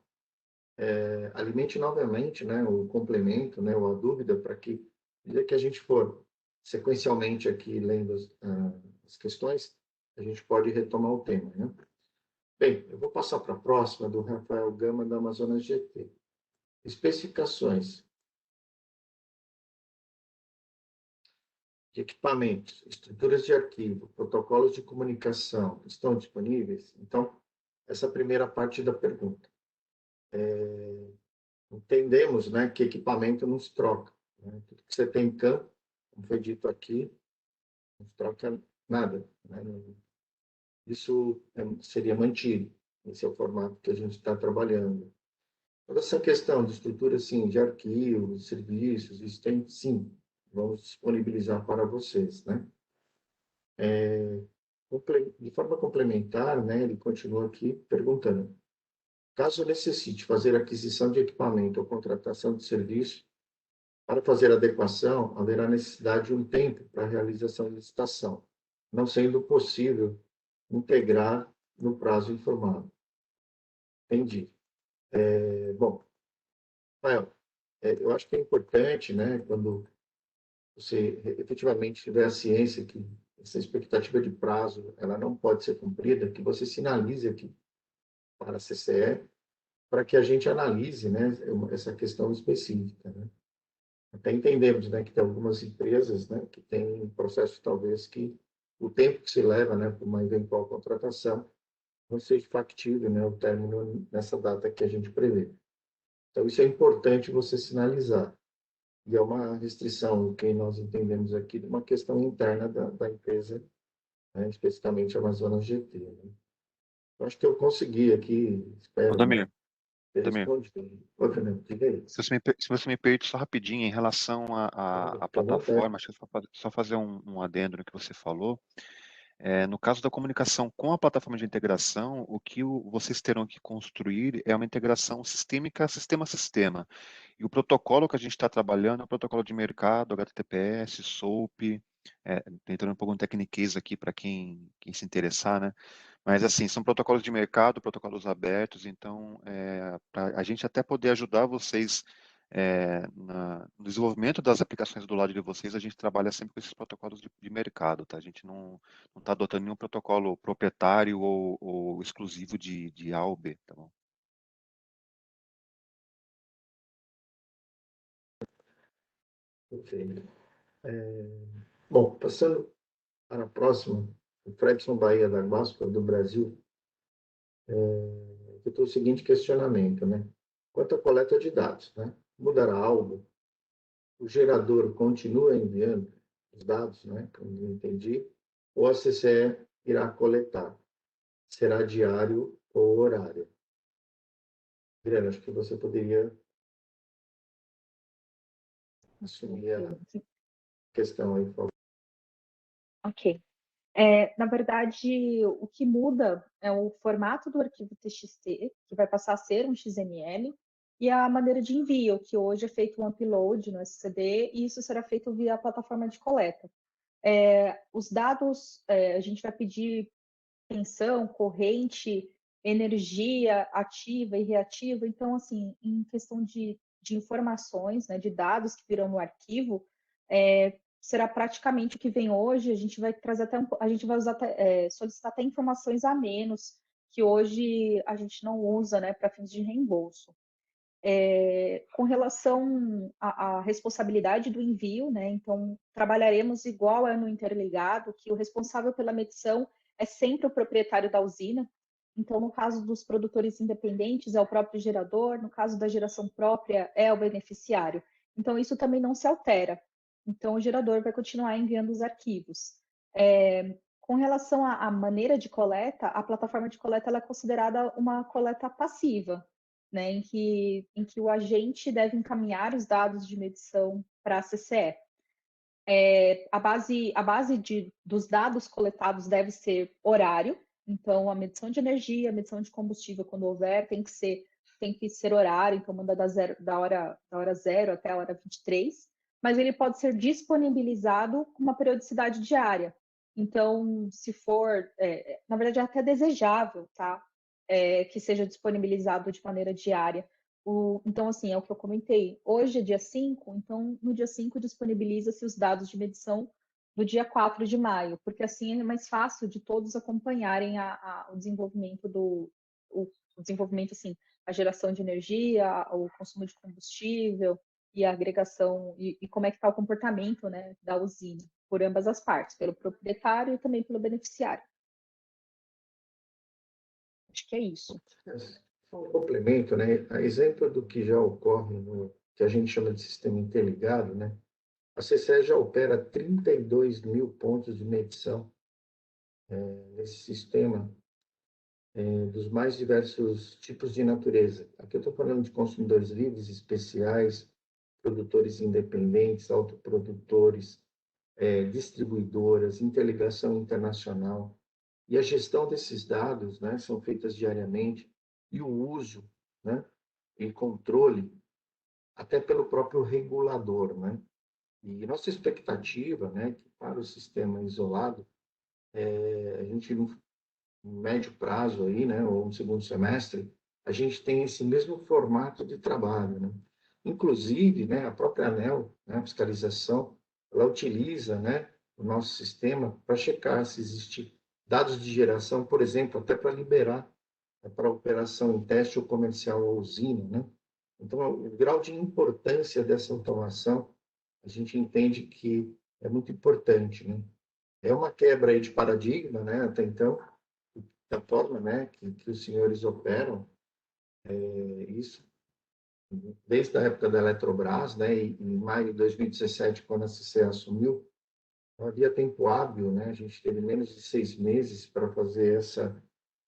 [SPEAKER 1] alimente novamente, né, o complemento, né, ou a dúvida, para que, a gente for sequencialmente aqui lendo as questões, a gente pode retomar o tema, né? Bem, eu vou passar para a próxima, do Rafael Gama, da Amazonas GT. Especificações de equipamentos, estruturas de arquivo, protocolos de comunicação estão disponíveis? Então, essa é a primeira parte da pergunta. Entendemos, né, que equipamento não se troca, né? Tudo que você tem em campo, como foi dito aqui, não se troca nada, né? Isso seria mantido. Esse é o formato que a gente está trabalhando. Toda essa questão de estrutura, assim, de arquivos, serviços, isso tem, sim, vamos disponibilizar para vocês, né? De forma complementar, né, ele continua aqui perguntando: caso necessite fazer aquisição de equipamento ou contratação de serviço, para fazer adequação, haverá necessidade de um tempo para a realização de licitação, não sendo possível integrar no prazo informado. Entendi. Bom, Rafael, eu acho que é importante, né, quando você efetivamente tiver a ciência que essa expectativa de prazo ela não pode ser cumprida, que você sinalize aqui para a CCE, para que a gente analise, né, essa questão específica, né? Até entendemos, né, que tem algumas empresas, né, que têm um processo talvez que o tempo que se leva, né, para uma eventual contratação não seja factível, né, o término nessa data que a gente prevê. Então, isso é importante você sinalizar. E é uma restrição que nós entendemos aqui de uma questão interna da empresa, né, especificamente a Amazonas GT. Né? Eu acho que eu consegui aqui, espero, né,
[SPEAKER 6] Ademir,
[SPEAKER 1] ter
[SPEAKER 6] Ademir,
[SPEAKER 1] respondido. Ô, Fernando, diga aí.
[SPEAKER 6] se você me permite só rapidinho, em relação
[SPEAKER 1] Claro,
[SPEAKER 6] à
[SPEAKER 1] fique à vontade.
[SPEAKER 6] plataforma, deixa eu só fazer um adendo no que você falou. No caso da comunicação com a plataforma de integração, o que vocês terão que construir é uma integração sistêmica, sistema a sistema. E o protocolo que a gente está trabalhando é o protocolo de mercado, HTTPS, SOAP, entrando um pouco no tecniquez aqui para quem se interessar, né? Mas, assim, são protocolos de mercado, protocolos abertos, então, para a gente até poder ajudar vocês no desenvolvimento das aplicações do lado de vocês, a gente trabalha sempre com esses protocolos de mercado, tá? A gente não está adotando nenhum protocolo proprietário ou exclusivo de A ou B, tá bom?
[SPEAKER 1] Perfeito. Bom, passando para a próxima, o Fredson Bahia da Guasca, do Brasil, eu tenho o seguinte questionamento, né? Quanto à coleta de dados, né? Mudará algo? O gerador continua enviando os dados, né? Como eu entendi, ou a CCE irá coletar? Será diário ou horário? Adriana, acho que você poderia assumir a questão aí, por favor.
[SPEAKER 4] Ok. Na verdade, o que muda é o formato do arquivo TXT, que vai passar a ser um XML, e a maneira de envio, que hoje é feito um upload no SCD, e isso será feito via a plataforma de coleta. Os dados, a gente vai pedir tensão, corrente, energia ativa e reativa. Então, assim, em questão de informações, né, de dados que virão no arquivo, será praticamente o que vem hoje. A gente vai trazer a gente vai usar solicitar até informações a menos que hoje a gente não usa, né, para fins de reembolso. Com relação à responsabilidade do envio, né? Então, trabalharemos igual no interligado, que o responsável pela medição é sempre o proprietário da usina. Então, no caso dos produtores independentes, é o próprio gerador, no caso da geração própria, é o beneficiário. Então, isso também não se altera. Então, o gerador vai continuar enviando os arquivos. Com relação à maneira de coleta, a plataforma de coleta ela é considerada uma coleta passiva, né, em que o agente deve encaminhar os dados de medição para a CCE. A base dos dados coletados deve ser horário, então a medição de energia, a medição de combustível, quando houver, tem que ser horário, então manda da hora 0 até a hora 23, mas ele pode ser disponibilizado com uma periodicidade diária. Então, se for, na verdade, é até desejável, tá? Que seja disponibilizado de maneira diária. Então, assim, é o que eu comentei. Hoje é dia 5, então no dia 5 disponibiliza-se os dados de medição do dia 4 de maio, porque assim é mais fácil de todos acompanharem o desenvolvimento o desenvolvimento, assim, a geração de energia, o consumo de combustível e a agregação, e como é que está o comportamento, né, da usina, por ambas as partes, pelo proprietário e também pelo beneficiário. Acho que é isso.
[SPEAKER 1] Só um complemento, né? A exemplo do que já ocorre no que a gente chama de sistema interligado, né? A CCE já opera 32 mil pontos de medição nesse sistema, dos mais diversos tipos de natureza. Aqui eu estou falando de consumidores livres, especiais, produtores independentes, autoprodutores, distribuidoras, interligação internacional. E a gestão desses dados, né, são feitas diariamente, e o uso, né, e controle até pelo próprio regulador, né? E nossa expectativa, né, que para o sistema isolado, a gente no médio prazo aí, né, ou no segundo semestre, a gente tem esse mesmo formato de trabalho, né? Inclusive, né, a própria ANEEL, né, a fiscalização, ela utiliza, né, o nosso sistema para checar se existe dados de geração, por exemplo, até para liberar para operação em teste ou comercial à usina, né? Então, o grau de importância dessa automação, a gente entende que é muito importante, né? É uma quebra aí de paradigma, né? Até então, da forma, né, que os senhores operam, isso desde a época da Eletrobras, né? E em maio de 2017, quando a CCE assumiu, não havia tempo hábil, né? A gente teve menos de 6 meses para fazer essa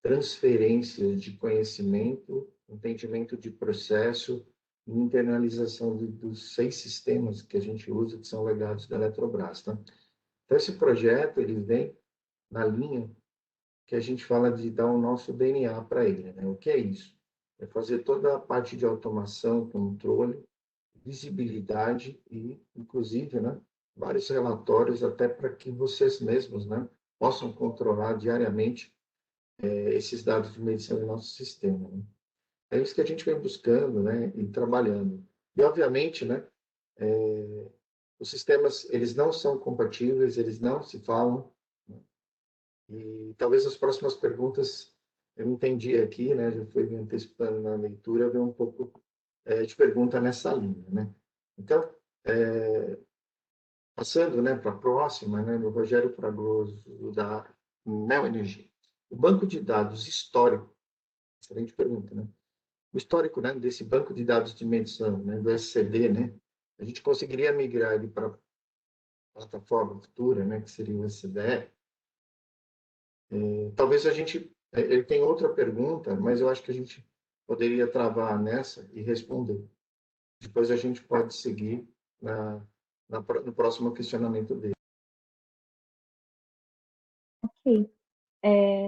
[SPEAKER 1] transferência de conhecimento, entendimento de processo e internalização dos 6 sistemas que a gente usa, que são legados da Eletrobras. Tá? Então, esse projeto ele vem na linha que a gente fala de dar o nosso DNA para ele. Né? O que é isso? É fazer toda a parte de automação, controle, visibilidade e, inclusive, né, vários relatórios até para que vocês mesmos, né, possam controlar diariamente esses dados de medição do nosso sistema. Né? É isso que a gente vem buscando, né, e trabalhando. E, obviamente, né, os sistemas, eles não são compatíveis, eles não se falam, né? E talvez as próximas perguntas, eu entendi aqui, né, já fui me antecipando na leitura, ver um pouco de pergunta nessa linha, né? Então, passando, né, para a próxima, né, do Rogério Fragoso, da Neoenergia. O banco de dados histórico, excelente pergunta, né? O histórico, né, desse banco de dados de medição, né, do SCD, né, a gente conseguiria migrar ele para a plataforma futura, né, que seria o SCDE. Talvez a gente, ele tem outra pergunta, mas eu acho que a gente poderia travar nessa e responder. Depois a gente pode seguir no próximo questionamento dele.
[SPEAKER 4] Ok.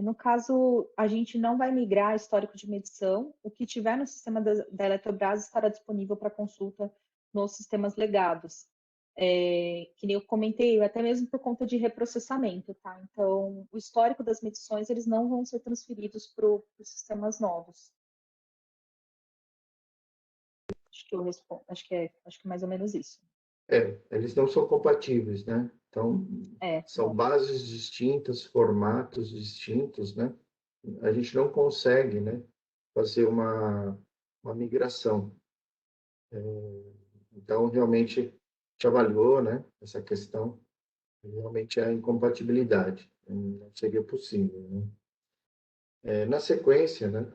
[SPEAKER 4] No caso, a gente não vai migrar histórico de medição. O que tiver no sistema da Eletrobras estará disponível para consulta nos sistemas legados. Que nem eu comentei, até mesmo por conta de reprocessamento, tá? Então, o histórico das medições, eles não vão ser transferidos para os sistemas novos. Acho que eu respondo, acho que é mais ou menos isso.
[SPEAKER 1] Eles não são compatíveis, né? Então, são bases distintas, formatos distintos, né? A gente não consegue, né, fazer uma migração. Então, realmente, a gente avaliou, né, essa questão, realmente é a incompatibilidade, não seria possível, né? Na sequência, né,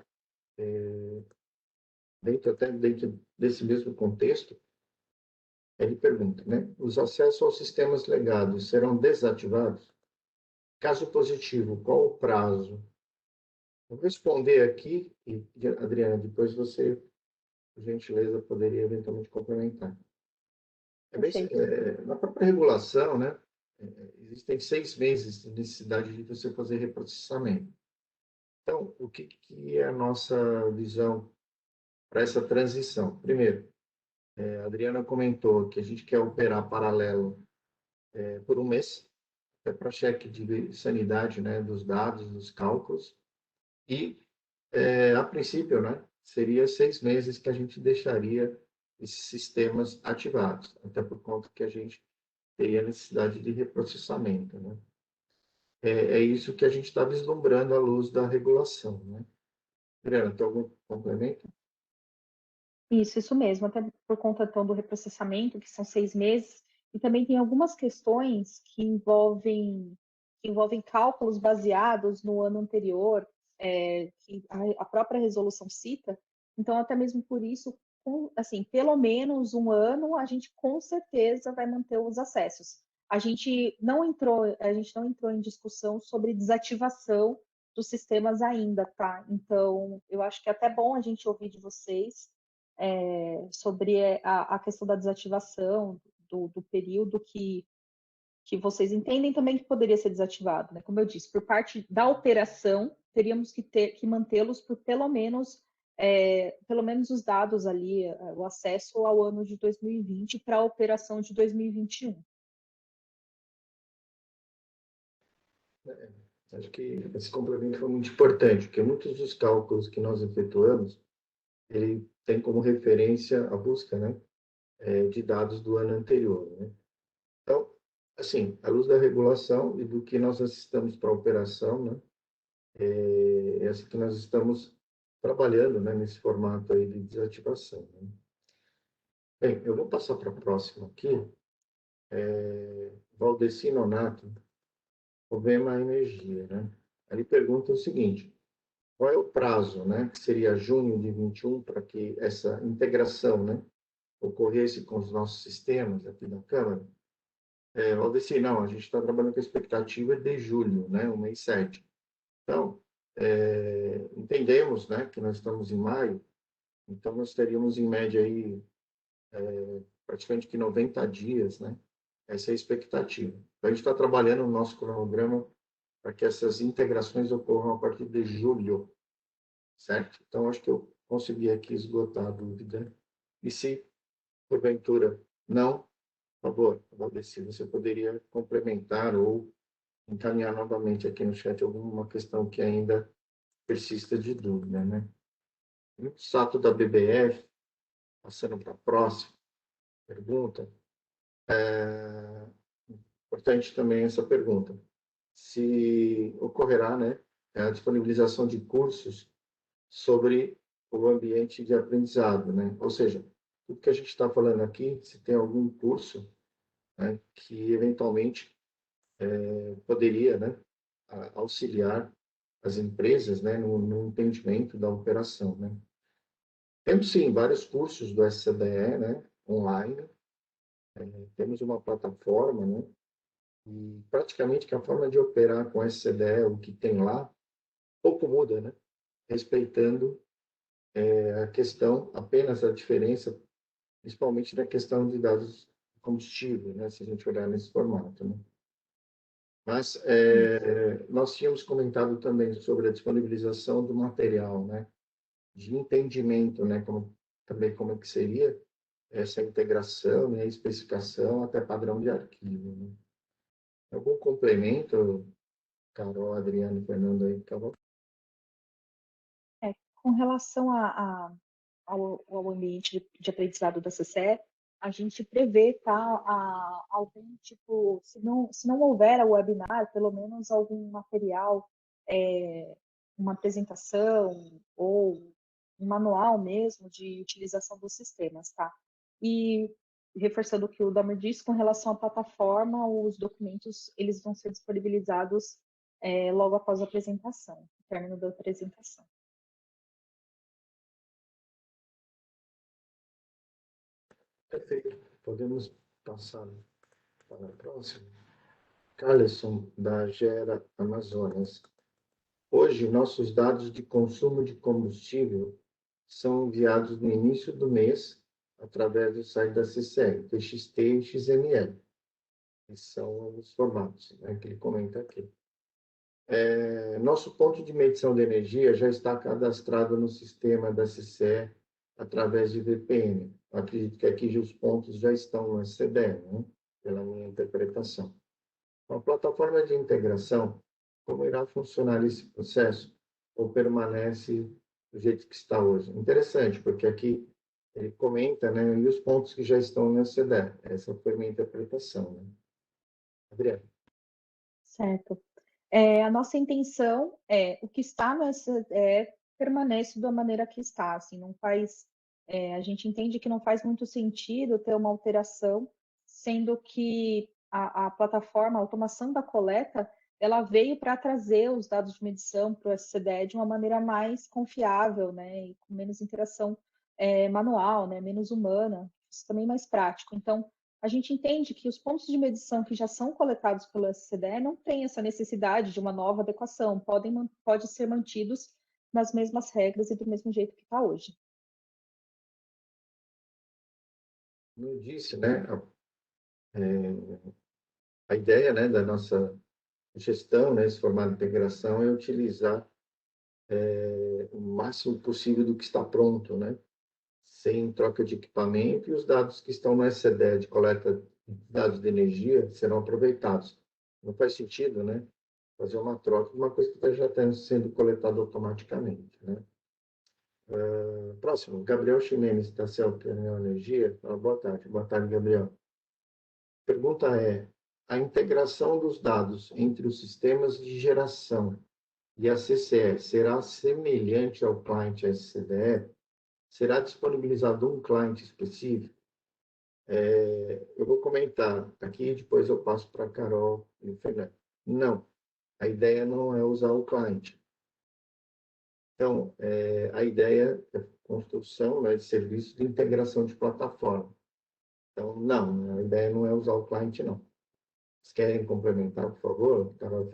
[SPEAKER 1] dentro desse mesmo contexto, ele pergunta, né, os acessos aos sistemas legados serão desativados? Caso positivo, qual o prazo? Vou responder aqui, e Adriana, depois você, por gentileza, poderia eventualmente complementar. Na própria regulação, né, existem 6 meses de necessidade de você fazer reprocessamento. Então, o que é a nossa visão para essa transição? Primeiro, a Adriana comentou que a gente quer operar paralelo por 1 mês, para cheque de sanidade, né, dos dados, dos cálculos, e, a princípio, né, seria 6 meses que a gente deixaria esses sistemas ativados, até por conta que a gente teria necessidade de reprocessamento, né? É isso que a gente está vislumbrando à luz da regulação, né? Adriana, tem algum complemento?
[SPEAKER 4] Isso mesmo, até por conta então, do reprocessamento, que são 6 meses, e também tem algumas questões que envolvem cálculos baseados no ano anterior, que a própria resolução cita. Então, até mesmo por isso, assim, pelo menos 1 ano, a gente com certeza vai manter os acessos. A gente não entrou em discussão sobre desativação dos sistemas ainda, tá? Então, eu acho que é até bom a gente ouvir de vocês sobre a questão da desativação, do período que vocês entendem também que poderia ser desativado, né? Como eu disse, por parte da operação, teríamos que mantê-los por pelo menos os dados ali, o acesso ao ano de 2020 para a operação de 2021.
[SPEAKER 1] Acho que esse complemento foi muito importante, porque muitos dos cálculos que nós efetuamos, ele tem como referência a busca, né, de dados do ano anterior, né? Então, assim, à luz da regulação e do que nós assistamos para a operação, né, é assim que nós estamos trabalhando, né, nesse formato aí de desativação, né? Bem, eu vou passar para a próxima aqui. Valdeci Nonato, Rovema Energia, né? Ele pergunta o seguinte: qual é o prazo, né, que seria junho de 21, para que essa integração, né, ocorresse com os nossos sistemas aqui da Câmara? Valdeci, não, a gente está trabalhando com a expectativa de julho, né, o mês 7. Então, Entendemos, né, que nós estamos em maio, então nós teríamos em média aí praticamente que 90 dias, né? Essa é a expectativa. Então, a gente está trabalhando no nosso cronograma para que essas integrações ocorram a partir de julho, certo? Então, acho que eu consegui aqui esgotar a dúvida. E se, porventura, não, por favor, Valdeci, você poderia complementar ou encaminhar novamente aqui no chat alguma questão que ainda persista de dúvida, né? No status da BBF, passando para a próxima pergunta, importante também essa pergunta. Se ocorrerá, né, a disponibilização de cursos sobre o ambiente de aprendizado, né? Ou seja, tudo que a gente está falando aqui, se tem algum curso, né, que eventualmente poderia, né, auxiliar as empresas, né, no entendimento da operação, né? Temos sim vários cursos do SCDE, né, online. Temos uma plataforma, né? E praticamente que a forma de operar com SCDE, o que tem lá, pouco muda, né? Respeitando a questão, apenas a diferença, principalmente da questão de dados de combustível, né? Se a gente olhar nesse formato, né? Mas nós tínhamos comentado também sobre a disponibilização do material, né? De entendimento, né? Também como que seria essa integração, né? Especificação até padrão de arquivo, né? Algum complemento, Carol, Adriano, Fernando aí, Carol?
[SPEAKER 4] Com relação ao ambiente de aprendizado da CCE, a gente prevê algum tipo, se não houver a webinar, pelo menos algum material, uma apresentação ou um manual mesmo de utilização dos sistemas, tá? E reforçando o que o Dalmer disse, com relação à plataforma, os documentos eles vão ser disponibilizados logo após a apresentação, o término da apresentação.
[SPEAKER 1] Perfeito. Podemos passar para a próxima. Carlson, da Gera Amazonas. Hoje, nossos dados de consumo de combustível são enviados no início do mês através do site da CCE, TXT e XML. Esses são os formatos, né, que ele comenta aqui. Nosso ponto de medição de energia já está cadastrado no sistema da CCE através de VPN. Eu acredito que aqui os pontos já estão no SCDE, né, pela minha interpretação. A plataforma de integração, como irá funcionar esse processo? Ou permanece do jeito que está hoje? Interessante, porque aqui ele comenta, né, e os pontos que já estão no SCDE. Essa foi a minha interpretação, né? Adriano.
[SPEAKER 4] Certo. A nossa intenção o que está permanece da maneira que está, assim, não faz, a gente entende que não faz muito sentido ter uma alteração, sendo que a plataforma, a automação da coleta, ela veio para trazer os dados de medição para o SCDE de uma maneira mais confiável, né, e com menos interação manual, né, menos humana, isso também é mais prático. Então, a gente entende que os pontos de medição que já são coletados pelo SCDE não têm essa necessidade de uma nova adequação, podem ser mantidos nas mesmas regras e do mesmo jeito que está hoje.
[SPEAKER 1] Como eu disse, né, a ideia, né, da nossa gestão, né, esse formato de integração é utilizar o máximo possível do que está pronto, né, sem troca de equipamento, e os dados que estão no SCDE de coleta de dados de energia serão aproveitados. Não faz sentido, né, fazer uma troca de uma coisa que já está sendo coletada automaticamente, né. Próximo, Gabriel Ximenes, da Celta Energia. Boa tarde, Gabriel. Pergunta é: a integração dos dados entre os sistemas de geração e a CCE será semelhante ao cliente SCDE? Será disponibilizado um cliente específico? Eu vou comentar aqui, depois eu passo para a Carol e o Fernando. Não, a ideia não é usar o cliente. Então, a ideia é a construção, né, de serviços de integração de plataforma. Então, não, a ideia não é usar o cliente, não. Vocês querem complementar, por favor, Carol?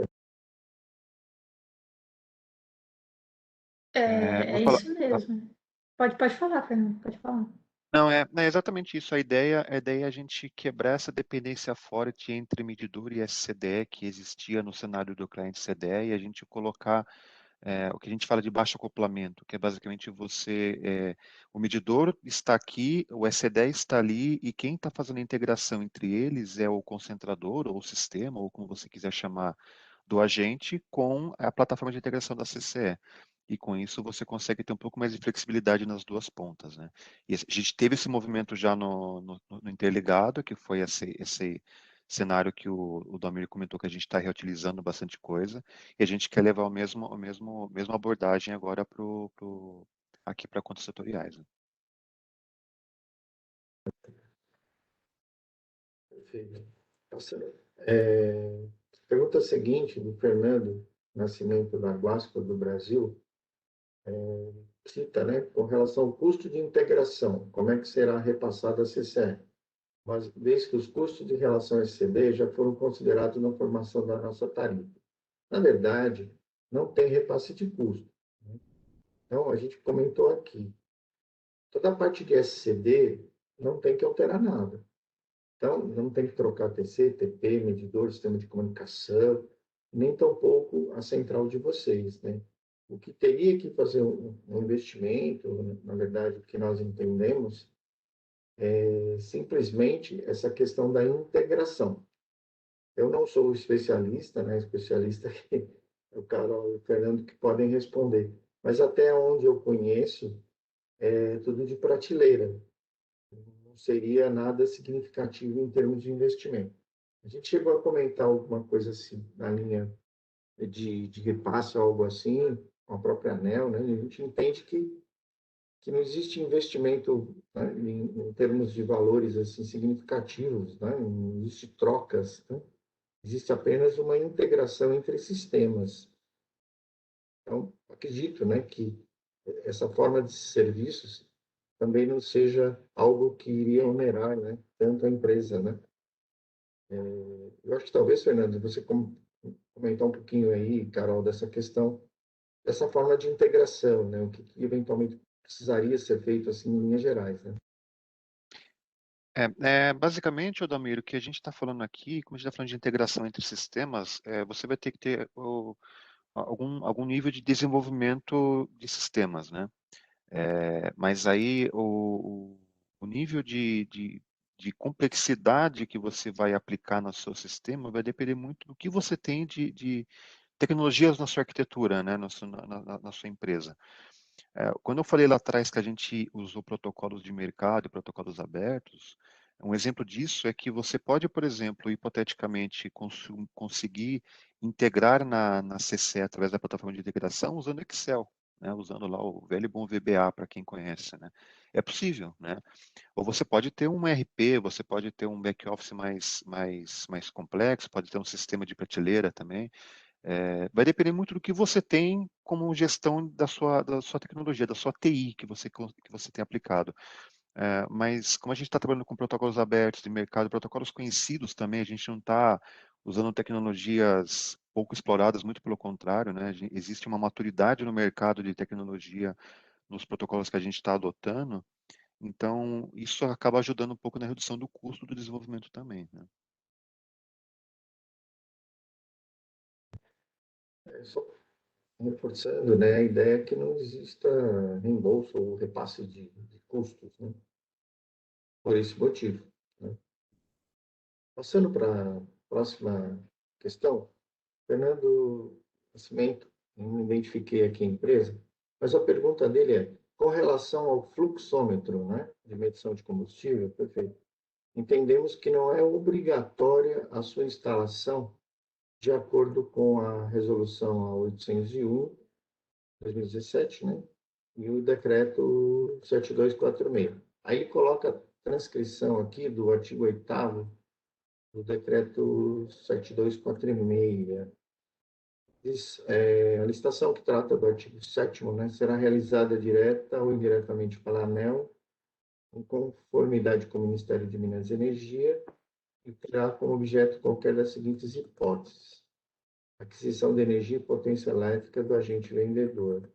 [SPEAKER 5] É
[SPEAKER 6] Vou falar.
[SPEAKER 5] isso mesmo. Pode falar, Fernando, pode falar.
[SPEAKER 6] Não, é exatamente isso. A ideia é a gente quebrar essa dependência forte entre medidor e SCDE que existia no cenário do cliente CDE e a gente colocar o que a gente fala de baixo acoplamento, que é basicamente o medidor está aqui, o SCDE está ali e quem está fazendo a integração entre eles é o concentrador ou o sistema, ou como você quiser chamar, do agente com a plataforma de integração da CCE. E com isso você consegue ter um pouco mais de flexibilidade nas duas pontas, né? E a gente teve esse movimento já no interligado, que foi esse cenário que o Domir comentou que a gente está reutilizando bastante coisa, e a gente quer levar a mesma abordagem agora aqui para contas setoriais. Né?
[SPEAKER 1] Perfeito. Pergunta seguinte, do Fernando Nascimento da Guasco, do Brasil, cita, né, com relação ao custo de integração, como é que será repassada a CCE? Mas vez que os custos de relação a SCD já foram considerados na formação da nossa tarifa. Na verdade, não tem repasse de custo. Né? Então, a gente comentou aqui, toda a parte de SCD não tem que alterar nada. Então, não tem que trocar TC, TP, medidor, sistema de comunicação, nem tampouco a central de vocês, né? O que teria que fazer um investimento, na verdade, o que nós entendemos, é simplesmente essa questão da integração. Eu não sou especialista, né? Especialista que é o Carol e o Fernando que podem responder, mas até onde eu conheço, é tudo de prateleira. Não seria nada significativo em termos de investimento. A gente chegou a comentar alguma coisa assim, na linha de repasse ou algo assim, com a própria ANEEL, né? A gente entende que não existe investimento, né, em termos de valores assim significativos, né? Não existe trocas, né? Existe apenas uma integração entre sistemas. Então, acredito, né, que essa forma de serviços também não seja algo que iria onerar, né, tanto a empresa, né? Eu acho que talvez, Fernando, você comentar um pouquinho aí, Carol, dessa questão, dessa forma de integração, né? O que eventualmente precisaria ser feito assim em linhas gerais, né?
[SPEAKER 6] Basicamente, Odamiro, o que a gente está falando aqui, como a gente está falando de integração entre sistemas, você vai ter que ter algum nível de desenvolvimento de sistemas, né? Mas aí o nível de complexidade que você vai aplicar no seu sistema vai depender muito do que você tem de tecnologias na sua arquitetura, né, na sua empresa. Quando eu falei lá atrás que a gente usou protocolos de mercado e protocolos abertos, um exemplo disso é que você pode, por exemplo, hipoteticamente conseguir integrar na CC através da plataforma de integração usando Excel, né, usando lá o velho e bom VBA para quem conhece, né? É possível, né? Ou você pode ter um ERP, você pode ter um back-office mais complexo, pode ter um sistema de prateleira também. Vai depender muito do que você tem como gestão da sua tecnologia, da sua TI que você tem aplicado. Mas como a gente está trabalhando com protocolos abertos de mercado, protocolos conhecidos também, a gente não está usando tecnologias pouco exploradas, muito pelo contrário, né? Existe uma maturidade no mercado de tecnologia nos protocolos que a gente está adotando, então isso acaba ajudando um pouco na redução do custo do desenvolvimento também, né?
[SPEAKER 1] Só reforçando, né, a ideia é que não exista reembolso ou repasse de custos, né? Por esse motivo, né? Passando para a próxima questão, Fernando Nascimento, não identifiquei aqui a empresa, mas a pergunta dele é, com relação ao fluxômetro, né, de medição de combustível, perfeito. Entendemos que não é obrigatória a sua instalação de acordo com a resolução a 801, 2017, né, e o decreto 7246. Aí coloca a transcrição aqui do artigo 8º do decreto 7246. A licitação que trata do artigo 7º, né, será realizada direta ou indiretamente pela ANEEL, em conformidade com o Ministério de Minas e Energia, e terá como objeto qualquer das seguintes hipóteses: aquisição de energia e potência elétrica do agente vendedor,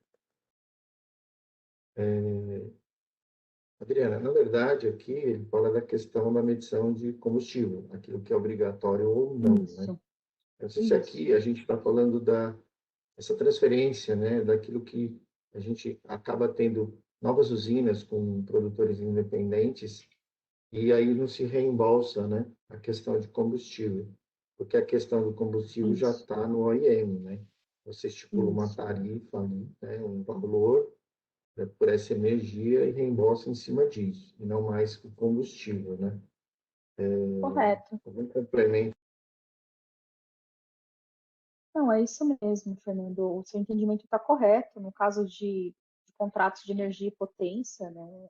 [SPEAKER 1] Adriana, na verdade, aqui ele fala da questão da medição de combustível, aquilo que é obrigatório ou não, né?
[SPEAKER 4] Isso,
[SPEAKER 1] Eu não sei se aqui a gente está falando essa transferência, né, daquilo que a gente acaba tendo novas usinas com produtores independentes e aí não se reembolsa, né, a questão de combustível, porque a questão do combustível já
[SPEAKER 4] isso,
[SPEAKER 1] está no OIM, né? Você estipula uma
[SPEAKER 4] isso.
[SPEAKER 1] tarifa ali, né, um valor, né, por essa energia e reembolsa em cima disso, e não mais o combustível, né?
[SPEAKER 4] Correto.
[SPEAKER 1] Algum complemento?
[SPEAKER 4] Não, é isso mesmo, Fernando. O seu entendimento está correto. No caso de contratos de energia e potência, né,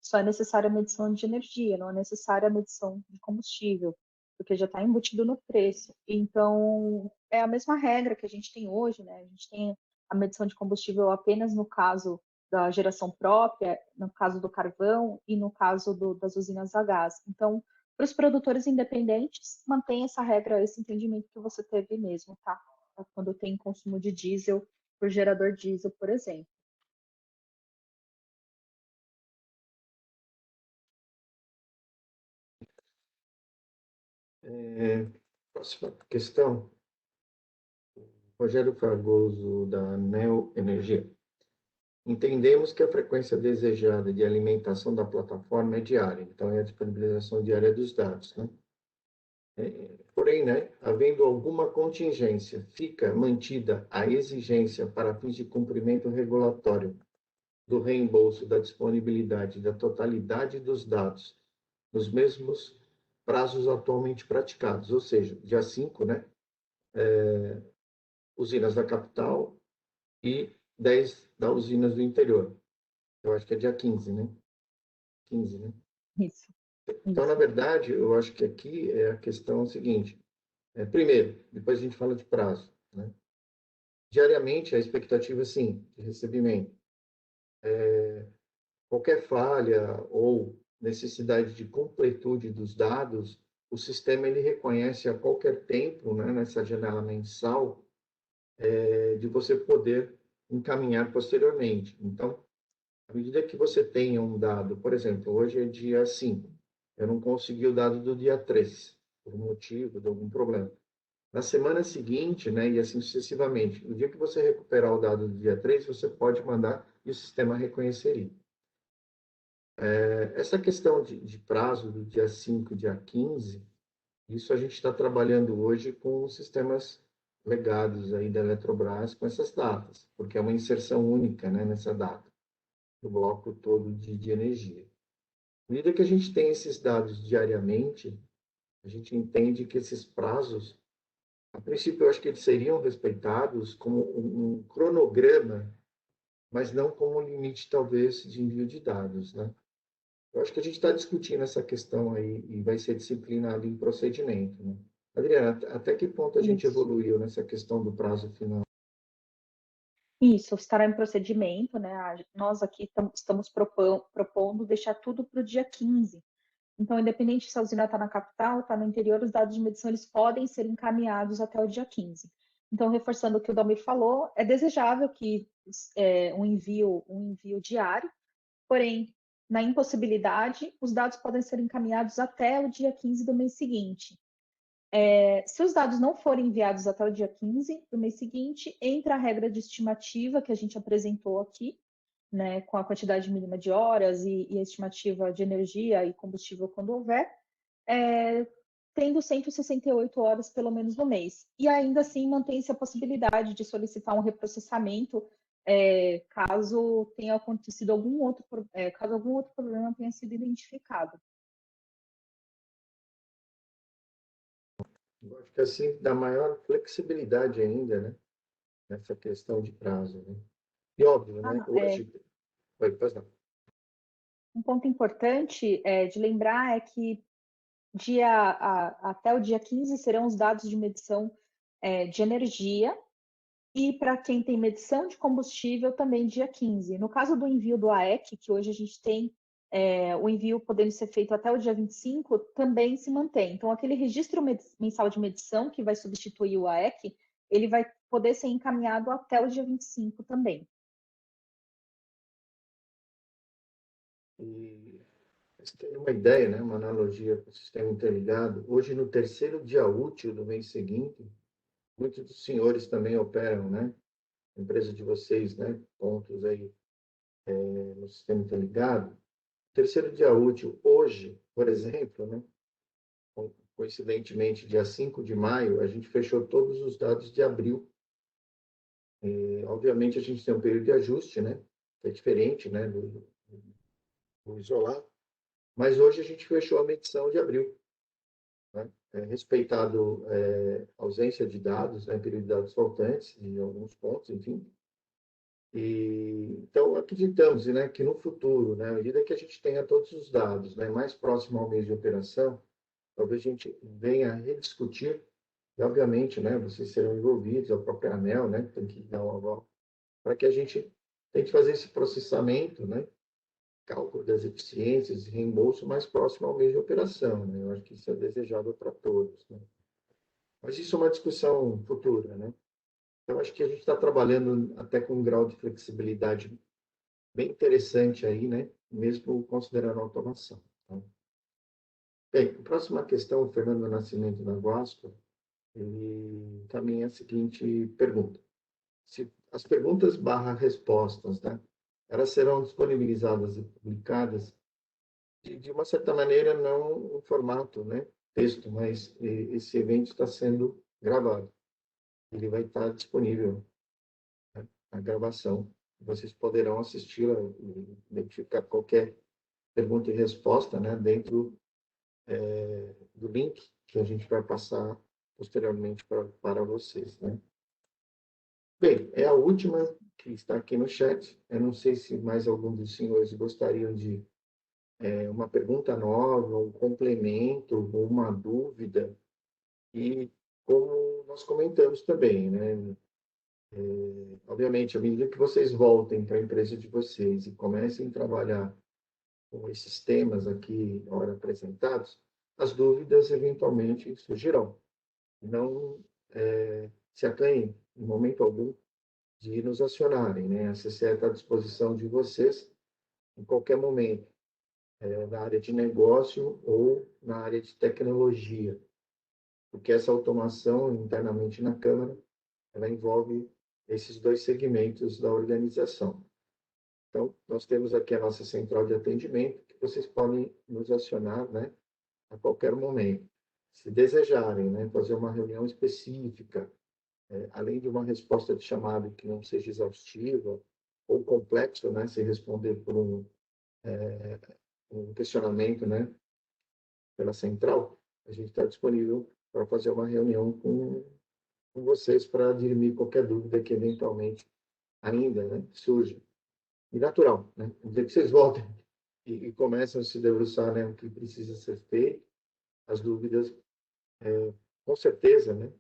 [SPEAKER 4] só é necessária a medição de energia, não é necessária a medição de combustível, porque já está embutido no preço. Então, é a mesma regra que a gente tem hoje, né? A gente tem a medição de combustível apenas no caso da geração própria, no caso do carvão e no caso das usinas a gás. Então, para os produtores independentes, mantém essa regra, esse entendimento que você teve mesmo, tá? Quando tem consumo de diesel por gerador diesel, por exemplo.
[SPEAKER 1] Próxima questão. Rogério Fragoso, da Neo Energia. Entendemos que a frequência desejada de alimentação da plataforma é diária, então é a disponibilização diária dos dados, né? Porém, né, havendo alguma contingência, fica mantida a exigência para fins de cumprimento regulatório do reembolso da disponibilidade da totalidade dos dados nos mesmos prazos atualmente praticados, ou seja, dia 5, né, usinas da capital e 10 da usinas do interior. Eu acho que é dia 15, né? 15, né?
[SPEAKER 4] Isso,
[SPEAKER 1] Então, na
[SPEAKER 4] isso.
[SPEAKER 1] verdade, eu acho que aqui é a questão seguinte. Primeiro, depois a gente fala de prazo, né? Diariamente, a expectativa, sim, de recebimento. Qualquer falha ou necessidade de completude dos dados, o sistema ele reconhece a qualquer tempo, né, nessa janela mensal, de você poder encaminhar posteriormente. Então, à medida que você tenha um dado, por exemplo, hoje é dia 5, eu não consegui o dado do dia 3, por um motivo, de algum problema. Na semana seguinte, né, e assim sucessivamente, no dia que você recuperar o dado do dia 3, você pode mandar e o sistema reconheceria. Essa questão de prazo do dia 5, dia 15, isso a gente está trabalhando hoje com os sistemas legados aí da Eletrobras com essas datas, porque é uma inserção única, né, nessa data, do bloco todo de energia. À medida que a gente tem esses dados diariamente, a gente entende que esses prazos, a princípio, eu acho que eles seriam respeitados como um cronograma, mas não como um limite, talvez, de envio de dados, né? Eu acho que a gente está discutindo essa questão aí e vai ser disciplinado em procedimento, né? Adriana, até que ponto a gente
[SPEAKER 4] Isso.
[SPEAKER 1] evoluiu nessa questão do prazo final?
[SPEAKER 4] Isso, estará em procedimento, né? Nós aqui estamos propondo deixar tudo para o dia 15. Então, independente se a usina está na capital, está no interior, os dados de medição eles podem ser encaminhados até o dia 15. Então, reforçando o que o Dalmir falou, é desejável que um envio diário, porém, na impossibilidade, os dados podem ser encaminhados até o dia 15 do mês seguinte. Se os dados não forem enviados até o dia 15 do mês seguinte, entra a regra de estimativa que a gente apresentou aqui, né, com a quantidade mínima de horas e a estimativa de energia e combustível quando houver, tendo 168 horas pelo menos no mês. E ainda assim mantém-se a possibilidade de solicitar um reprocessamento caso tenha acontecido caso algum outro problema tenha sido identificado.
[SPEAKER 1] Eu acho que assim dá maior flexibilidade ainda, né? Nessa questão de prazo, né? E óbvio, né? Hoje... Oi, pois não.
[SPEAKER 4] Um ponto importante de lembrar é que até o dia 15 serão os dados de medição de energia e para quem tem medição de combustível também dia 15. No caso do envio do AEC, que hoje a gente tem o envio podendo ser feito até o dia 25, também se mantém. Então, aquele registro mensal de medição que vai substituir o AEC, ele vai poder ser encaminhado até o dia 25 também.
[SPEAKER 1] E você tem uma ideia, né? Uma analogia com o sistema interligado. Hoje, no terceiro dia útil do mês seguinte, muitos dos senhores também operam, né? A empresa de vocês, né? Pontos aí no sistema interligado. Terceiro dia útil, hoje, por exemplo, né? Coincidentemente, dia 5 de maio, a gente fechou todos os dados de abril. E, obviamente, a gente tem um período de ajuste, né? Que é diferente, né? Do isolado. Mas hoje a gente fechou a medição de abril, né? Respeitado a ausência de dados, né? Período de dados faltantes, em alguns pontos, enfim. E, então, acreditamos, né, que no futuro, né, à medida que a gente tenha todos os dados, né, mais próximo ao mês de operação, talvez a gente venha a rediscutir, e obviamente, né, vocês serão envolvidos, a própria ANEEL, né, tem que dar uma aval, para que a gente tente fazer esse processamento, né, cálculo das eficiências e reembolso mais próximo ao mês de operação, né, eu acho que isso é desejável para todos, né. Mas isso é uma discussão futura, né. Então, acho que a gente está trabalhando até com um grau de flexibilidade bem interessante aí, né, mesmo considerando a automação. Tá? Bem, a próxima questão, o Fernando Nascimento da Guasco, ele também é a seguinte pergunta. Se as perguntas barra respostas, né, elas serão disponibilizadas e publicadas de uma certa maneira, não em formato, né, texto, mas esse evento está sendo gravado. Ele vai estar disponível, né, a gravação. Vocês poderão assisti-la e identificar qualquer pergunta e resposta, né, dentro do link que a gente vai passar posteriormente para vocês, né? Bem, é a última que está aqui no chat. Eu não sei se mais algum dos senhores gostariam de uma pergunta nova, um complemento, ou uma dúvida. E como nós comentamos também, né? Obviamente, à medida que vocês voltem para a empresa de vocês e comecem a trabalhar com esses temas aqui, ora apresentados, as dúvidas eventualmente surgirão. Não se acanhem, em momento algum, de nos acionarem, né? A CCE está à disposição de vocês em qualquer momento, na área de negócio ou na área de tecnologia, porque essa automação internamente na Câmara, ela envolve esses dois segmentos da organização. Então, nós temos aqui a nossa central de atendimento, que vocês podem nos acionar, né, a qualquer momento. Se desejarem, né, fazer uma reunião específica, além de uma resposta de chamado que não seja exaustiva ou complexo, né, se responder por um questionamento, né, pela central, a gente está disponível para fazer uma reunião com vocês para dirimir qualquer dúvida que eventualmente ainda, né, surja. E natural, né? No dia que vocês voltem e começam a se debruçar, né, o que precisa ser feito, as dúvidas, com certeza, né,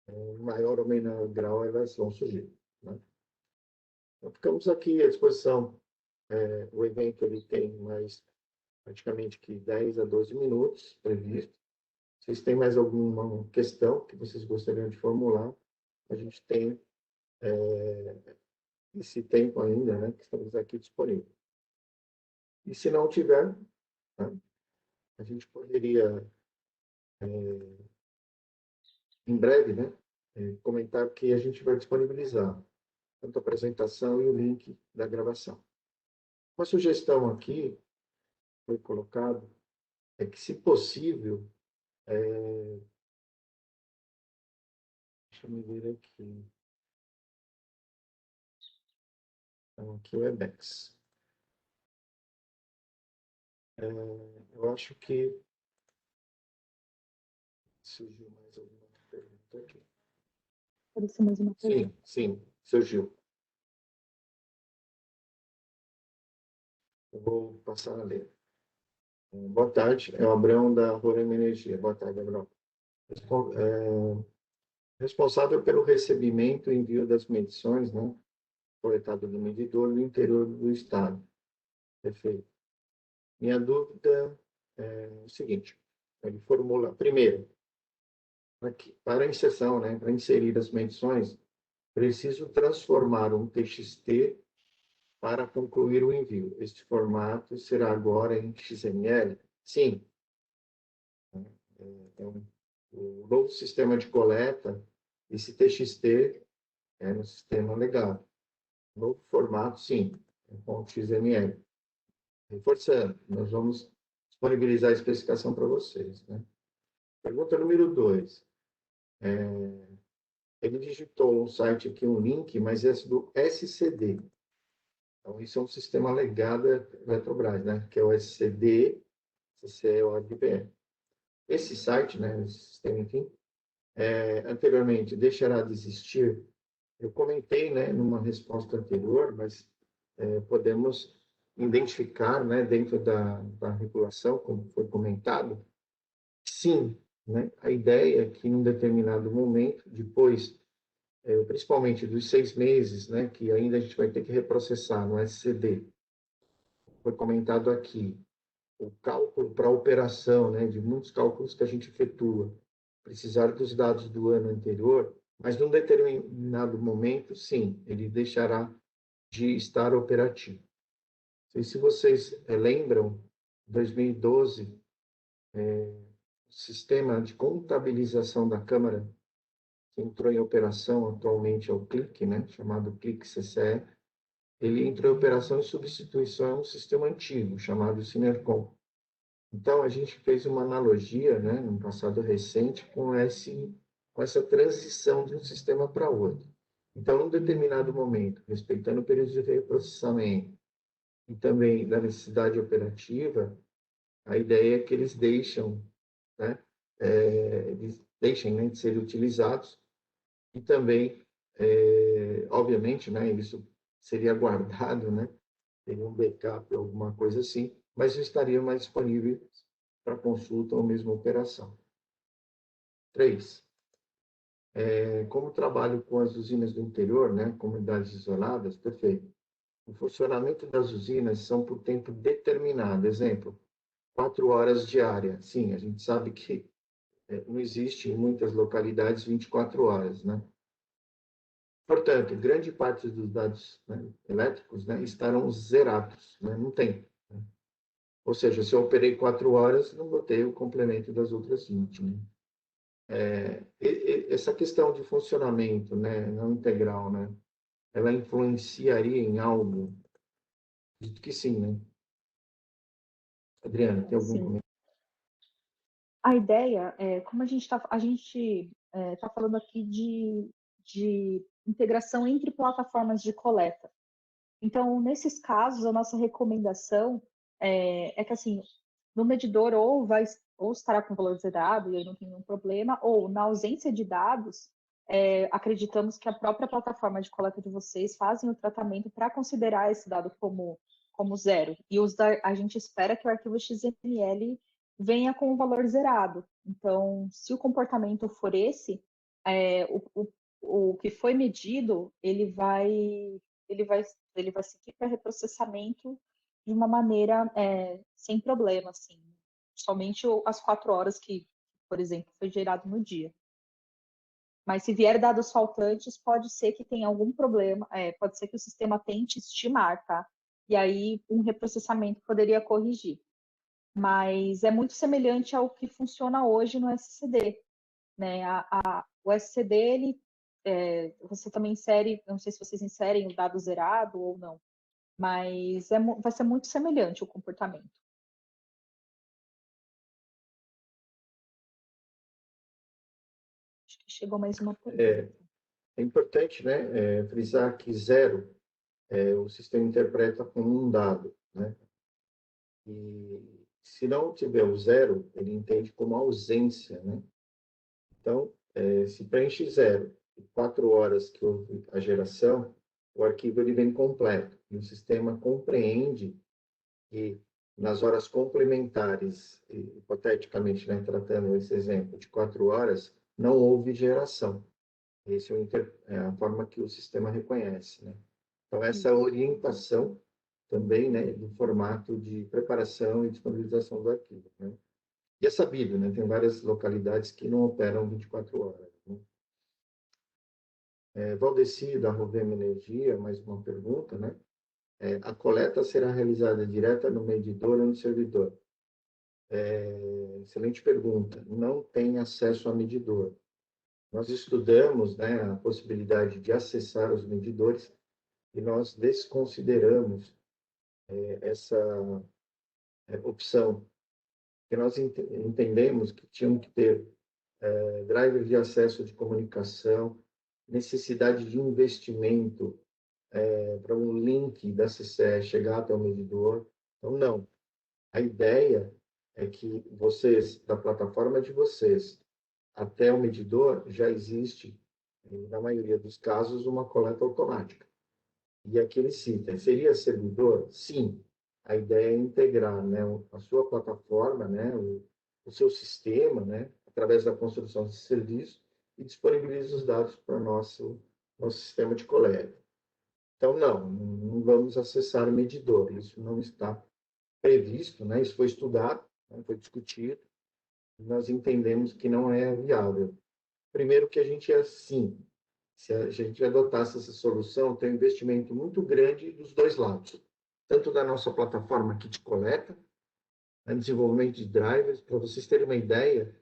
[SPEAKER 1] em maior ou menor grau, elas vão surgir, né? Então, ficamos aqui à disposição. O evento ele tem mais praticamente que 10 a 12 minutos previsto. Vocês têm mais alguma questão que vocês gostariam de formular? A gente tem esse tempo ainda, né, que estamos aqui disponível. E se não tiver, né, a gente poderia, em breve, né, comentar que a gente vai disponibilizar tanto a apresentação e o link da gravação. Uma sugestão aqui, foi colocado, é que, se possível, deixa eu ver aqui. Então, aqui o Webex. Eu acho que surgiu mais alguma pergunta aqui.
[SPEAKER 4] Apareceu mais uma pergunta.
[SPEAKER 1] Sim, surgiu. Eu vou passar a ler. Boa tarde, é o Abrão da Roraima Energia. Boa tarde, Abrão. Responsável pelo recebimento e envio das medições, né, coletado do medidor no interior do estado. Perfeito. Minha dúvida é o seguinte, ele formula, primeiro, para a inserção, né, para inserir as medições, preciso transformar um TXT para concluir o envio. Este formato será agora em XML? Sim. Então, o novo sistema de coleta, esse TXT é no sistema legal. O novo formato, sim, é ponto .xml. Reforçando, nós vamos disponibilizar a especificação para vocês, né? Pergunta número 2. Ele digitou no site aqui um link, mas é do SCD. Então, isso é um sistema legado da Eletrobras, né? Que é o SCD, CCE-ORBR. Esse site, né, esse sistema, enfim, anteriormente deixará de existir. Eu comentei, né, numa resposta anterior, mas podemos identificar, né, dentro da regulação, como foi comentado, sim, né, a ideia é que, em um determinado momento, depois, principalmente dos 6 meses, né, que ainda a gente vai ter que reprocessar no SCD, foi comentado aqui, o cálculo para a operação, né, de muitos cálculos que a gente efetua, precisar dos dados do ano anterior, mas num determinado momento, sim, ele deixará de estar operativo. Não sei se vocês lembram, em 2012, o sistema de contabilização da Câmara, que entrou em operação atualmente é o CLIC, né, chamado CLIC CCE, ele entrou em operação em substituição a um sistema antigo, chamado Sinercom. Então, a gente fez uma analogia, né, no passado recente, com essa transição de um sistema para outro. Então, num determinado momento, respeitando o período de reprocessamento e também da necessidade operativa, a ideia é que eles né, deixem, né, de ser utilizados e também, obviamente, né, isso seria guardado, né, teria um backup, alguma coisa assim, mas estariam mais disponíveis para consulta ou mesmo operação. 3. Como trabalho com as usinas do interior, né, comunidades isoladas, perfeito. O funcionamento das usinas são por tempo determinado. Exemplo, 4 horas diária. Sim, a gente sabe que não existe em muitas localidades 24 horas, né? Portanto, grande parte dos dados, né, elétricos, né, estarão zerados, né? Não tem. Né? Ou seja, se eu operei 4 horas, não vou ter o complemento das outras 20. Né? Essa questão de funcionamento, né, não integral, né, ela influenciaria em algo? Dito que sim, né? Adriana, tem algum comentário?
[SPEAKER 4] A ideia é, como a gente está falando aqui de integração entre plataformas de coleta. Então, nesses casos, a nossa recomendação é que, assim, no medidor ou estará com valor zerado e aí não tem nenhum problema, ou na ausência de dados, acreditamos que a própria plataforma de coleta de vocês fazem o tratamento para considerar esse dado como zero. E a gente espera que o arquivo XML venha com o valor zerado. Então, se o comportamento for esse, o que foi medido, ele vai seguir para reprocessamento de uma maneira sem problema, assim. Somente as 4 horas que, por exemplo, foi gerado no dia. Mas se vier dados faltantes, pode ser que tenha algum problema, pode ser que o sistema tente estimar, tá? E aí um reprocessamento poderia corrigir. Mas é muito semelhante ao que funciona hoje no SCD, né? O SCD, ele, você também insere, não sei se vocês inserem o dado zerado ou não, mas vai ser muito semelhante o comportamento. Acho que chegou mais uma pergunta.
[SPEAKER 1] É importante, né, frisar que zero o sistema interpreta como um dado, né? E se não tiver o zero, ele entende como ausência, né? Então, se preenche zero, e 4 horas que houve a geração, o arquivo ele vem completo. E o sistema compreende que nas horas complementares, hipoteticamente, né, tratando esse exemplo de 4 horas, não houve geração. Essa é a forma que o sistema reconhece, né? Então, essa orientação também, né, do formato de preparação e disponibilização do arquivo, né? E é sabido, né, tem várias localidades que não operam 24 horas. Né? Valdeci, da Rovema Energia, mais uma pergunta, né? A coleta será realizada direta no medidor ou no servidor? Excelente pergunta. Não tem acesso a medidor. Nós estudamos, né, a possibilidade de acessar os medidores e nós desconsideramos essa opção, porque nós entendemos que tinham que ter drivers de acesso de comunicação, necessidade de investimento para um link da CCE chegar até o medidor. Então, não. A ideia é que vocês, da plataforma de vocês, até o medidor, já existe, na maioria dos casos, uma coleta automática. E aqui ele cita, seria servidor? Sim. A ideia é integrar, né, a sua plataforma, né, o seu sistema, né, através da construção de serviço e disponibiliza os dados para o nosso sistema de coleta. Então, não vamos acessar o medidor, isso não está previsto, né, isso foi estudado, né, foi discutido, e nós entendemos que não é viável. Primeiro que a gente é assim, se a gente adotasse essa solução, tem um investimento muito grande dos dois lados, tanto da nossa plataforma aqui de coleta, né, desenvolvimento de drivers. Para vocês terem uma ideia,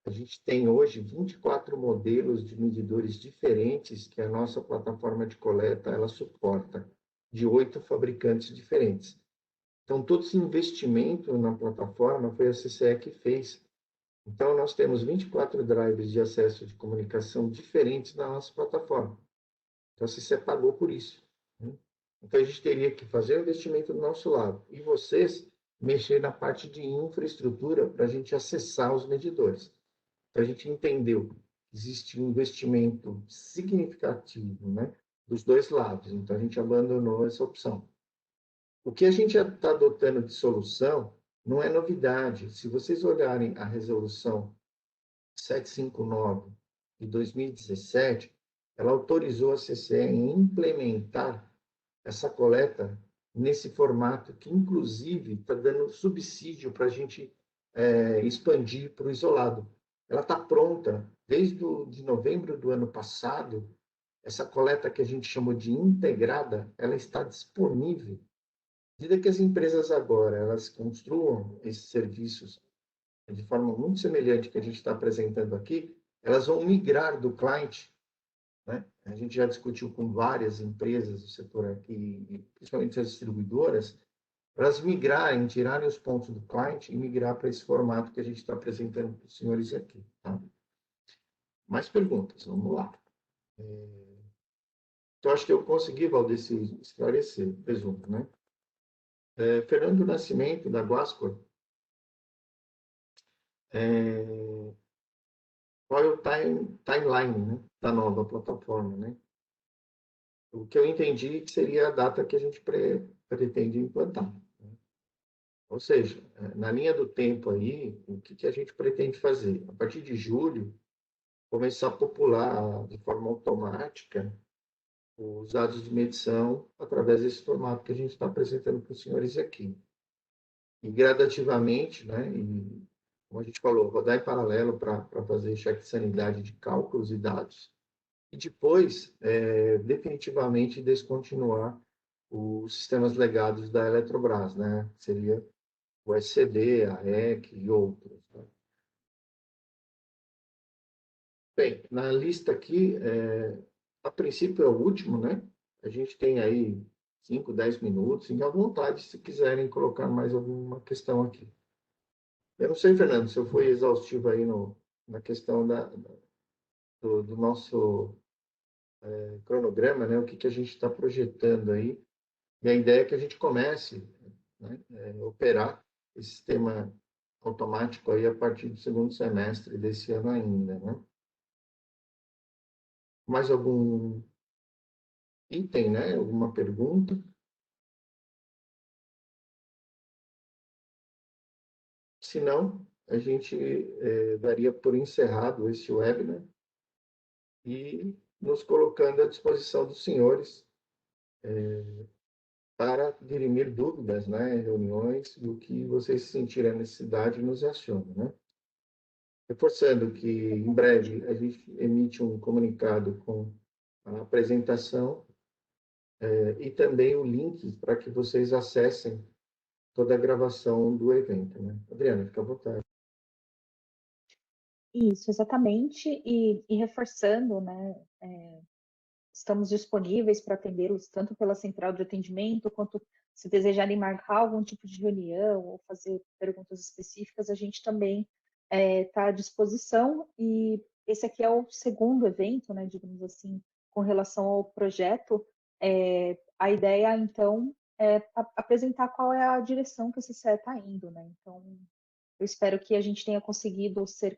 [SPEAKER 1] a gente tem hoje 24 modelos de medidores diferentes que a nossa plataforma de coleta ela suporta, de 8 fabricantes diferentes. Então, todo esse investimento na plataforma foi a CCE que fez. Então, nós temos 24 drivers de acesso de comunicação diferentes na nossa plataforma. Então, a CCE pagou por isso, né? Então, a gente teria que fazer o investimento do nosso lado. E vocês mexer na parte de infraestrutura para a gente acessar os medidores. Então, a gente entendeu que existe um investimento significativo, né, dos dois lados. Então, a gente abandonou essa opção. O que a gente já está adotando de solução não é novidade. Se vocês olharem a resolução 759 de 2017, ela autorizou a CCE em implementar essa coleta nesse formato, que inclusive está dando subsídio para a gente expandir para o isolado. Ela está pronta desde de novembro do ano passado. Essa coleta que a gente chamou de integrada, ela está disponível. À medida que as empresas agora elas construam esses serviços de forma muito semelhante que a gente está apresentando aqui, elas vão migrar do client, né? A gente já discutiu com várias empresas do setor aqui, principalmente as distribuidoras, para elas migrarem, tirarem os pontos do client e migrar para esse formato que a gente está apresentando para os senhores aqui. Tá? Mais perguntas? Vamos lá. Então, acho que eu consegui, Valdeci, esclarecer, presumo, né? Fernando Nascimento, da Guascor, qual é o timeline, né, da nova plataforma, né? O que eu entendi que seria a data que a gente pretende implantar, né? Ou seja, na linha do tempo aí, o que a gente pretende fazer? A partir de julho, começar a popular de forma automática os dados de medição através desse formato que a gente está apresentando para os senhores aqui. E gradativamente, né, e, como a gente falou, rodar em paralelo para fazer cheque de sanidade de cálculos e dados, e depois, definitivamente, descontinuar os sistemas legados da Eletrobras, né? Seria o SCD, a REC e outros. Né? Bem, na lista aqui, a princípio é o último, né? A gente tem aí 5, 10 minutos, fiquem à vontade se quiserem colocar mais alguma questão aqui. Eu não sei, Fernando, se eu fui exaustivo aí na questão do nosso cronograma, né? O que a gente está projetando aí. E a ideia é que a gente comece, né, a operar esse sistema automático aí a partir do segundo semestre desse ano ainda, né? Mais algum item, né? Alguma pergunta? Se não, a gente daria por encerrado esse webinar e nos colocando à disposição dos senhores para dirimir dúvidas, né, reuniões, e o que vocês sentirem a necessidade, nos acionem, né? Reforçando que, em breve, a gente emite um comunicado com a apresentação e também o link para que vocês acessem toda a gravação do evento, né? Adriana, fica à vontade.
[SPEAKER 4] Isso, exatamente. E reforçando, né? Estamos disponíveis para atendê-los tanto pela central de atendimento, quanto se desejarem marcar algum tipo de reunião ou fazer perguntas específicas, a gente também está à disposição. E esse aqui é o segundo evento, né, digamos assim, com relação ao projeto. A ideia, então, é apresentar qual é a direção que a CCE está indo, né? Então, eu espero que a gente tenha conseguido ser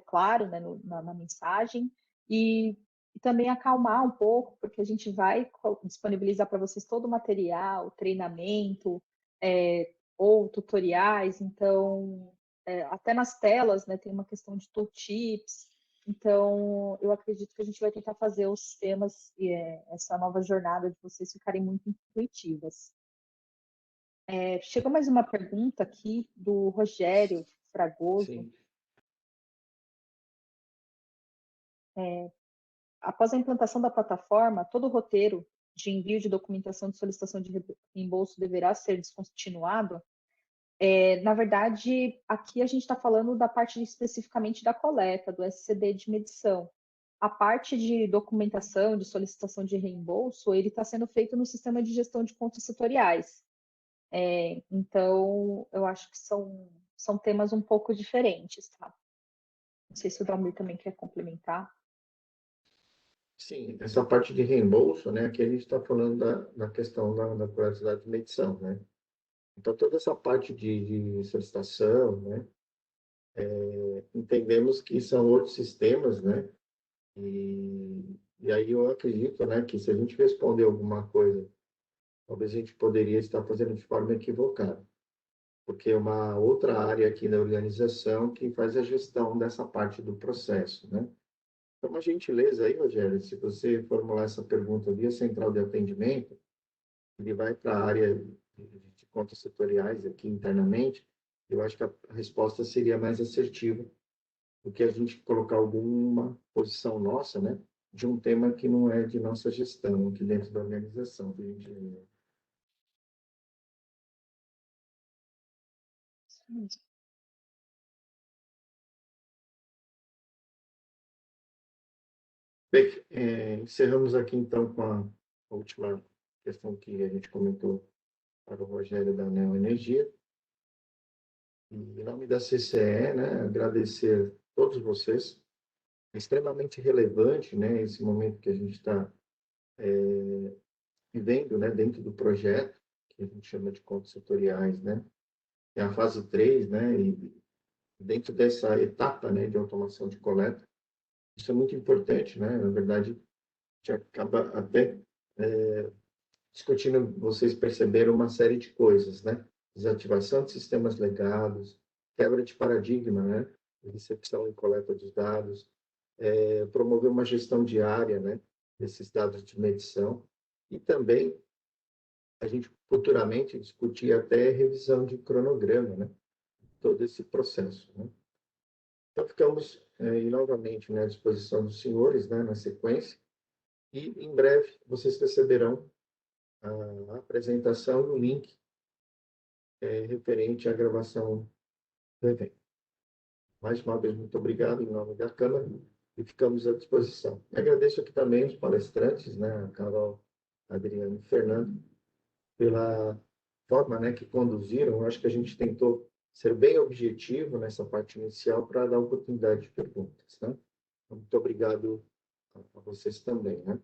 [SPEAKER 4] claro, né, na mensagem e também acalmar um pouco, porque a gente vai disponibilizar para vocês todo o material, treinamento, ou tutoriais. Então, até nas telas, né, tem uma questão de tooltips. Então, eu acredito que a gente vai tentar fazer os temas e essa nova jornada de vocês ficarem muito intuitivas. Chegou mais uma pergunta aqui do Rogério Fragoso.
[SPEAKER 1] Sim.
[SPEAKER 4] Após a implantação da plataforma, todo o roteiro de envio de documentação de solicitação de reembolso deverá ser descontinuado? Na verdade, aqui a gente está falando da parte especificamente da coleta, do SCD de medição. A parte de documentação, de solicitação de reembolso, ele está sendo feito no sistema de gestão de contas setoriais. Então, eu acho que são temas um pouco diferentes, tá? Não sei se o Dalmir também quer complementar.
[SPEAKER 1] Sim, essa parte de reembolso, né? Aqui a gente está falando da questão da curiosidade de medição, né? Então, toda essa parte de solicitação, né? Entendemos que são outros sistemas, né? E aí eu acredito, né? Que se a gente responder alguma coisa, talvez a gente poderia estar fazendo de forma equivocada, porque é uma outra área aqui da organização que faz a gestão dessa parte do processo, né? Então, uma gentileza aí, Rogério, se você formular essa pergunta via central de atendimento, ele vai para a área de contas setoriais aqui internamente, eu acho que a resposta seria mais assertiva do que a gente colocar alguma posição nossa, né, de um tema que não é de nossa gestão aqui dentro da organização. A gente... Bem, encerramos aqui então com a última questão que a gente comentou para o Rogério da Neo Energia. E, em nome da CCE, né, agradecer a todos vocês. É extremamente relevante, né, esse momento que a gente está vivendo, né, dentro do projeto, que a gente chama de contas setoriais, né, é a fase 3, né, e dentro dessa etapa, né, de automação de coleta, isso é muito importante, né, na verdade, a gente acaba até discutindo, vocês perceberam uma série de coisas, né, desativação de sistemas legados, quebra de paradigma, né, recepção e coleta dos dados, promover uma gestão diária, né, desses dados de medição e também a gente futuramente discutir até revisão de cronograma, né, todo esse processo, né. Então ficamos novamente, né, à disposição dos senhores, né, na sequência e em breve vocês receberão a apresentação e o link referente à gravação do evento. Mais uma vez, muito obrigado em nome da Câmara e ficamos à disposição. Agradeço aqui também os palestrantes, né, a Carol, Adriano e Fernando, pela forma, né, que conduziram. Eu acho que a gente tentou ser bem objetivo nessa parte inicial para dar oportunidade de perguntas, né? Muito obrigado a vocês também, né?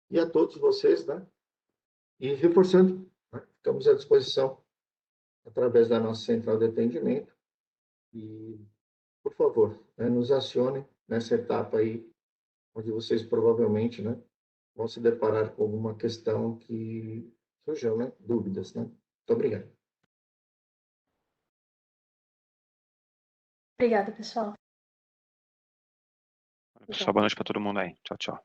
[SPEAKER 1] E a todos vocês, né? E reforçando, né, ficamos à disposição através da nossa central de atendimento e, por favor, né, nos acionem nessa etapa aí, onde vocês provavelmente, né, vão se deparar com alguma questão que surjam, né, dúvidas, né? Muito obrigado.
[SPEAKER 5] Obrigada, pessoal.
[SPEAKER 6] Pessoal, boa noite para todo mundo aí. Tchau, tchau.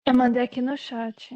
[SPEAKER 5] Eu mandei aqui no chat.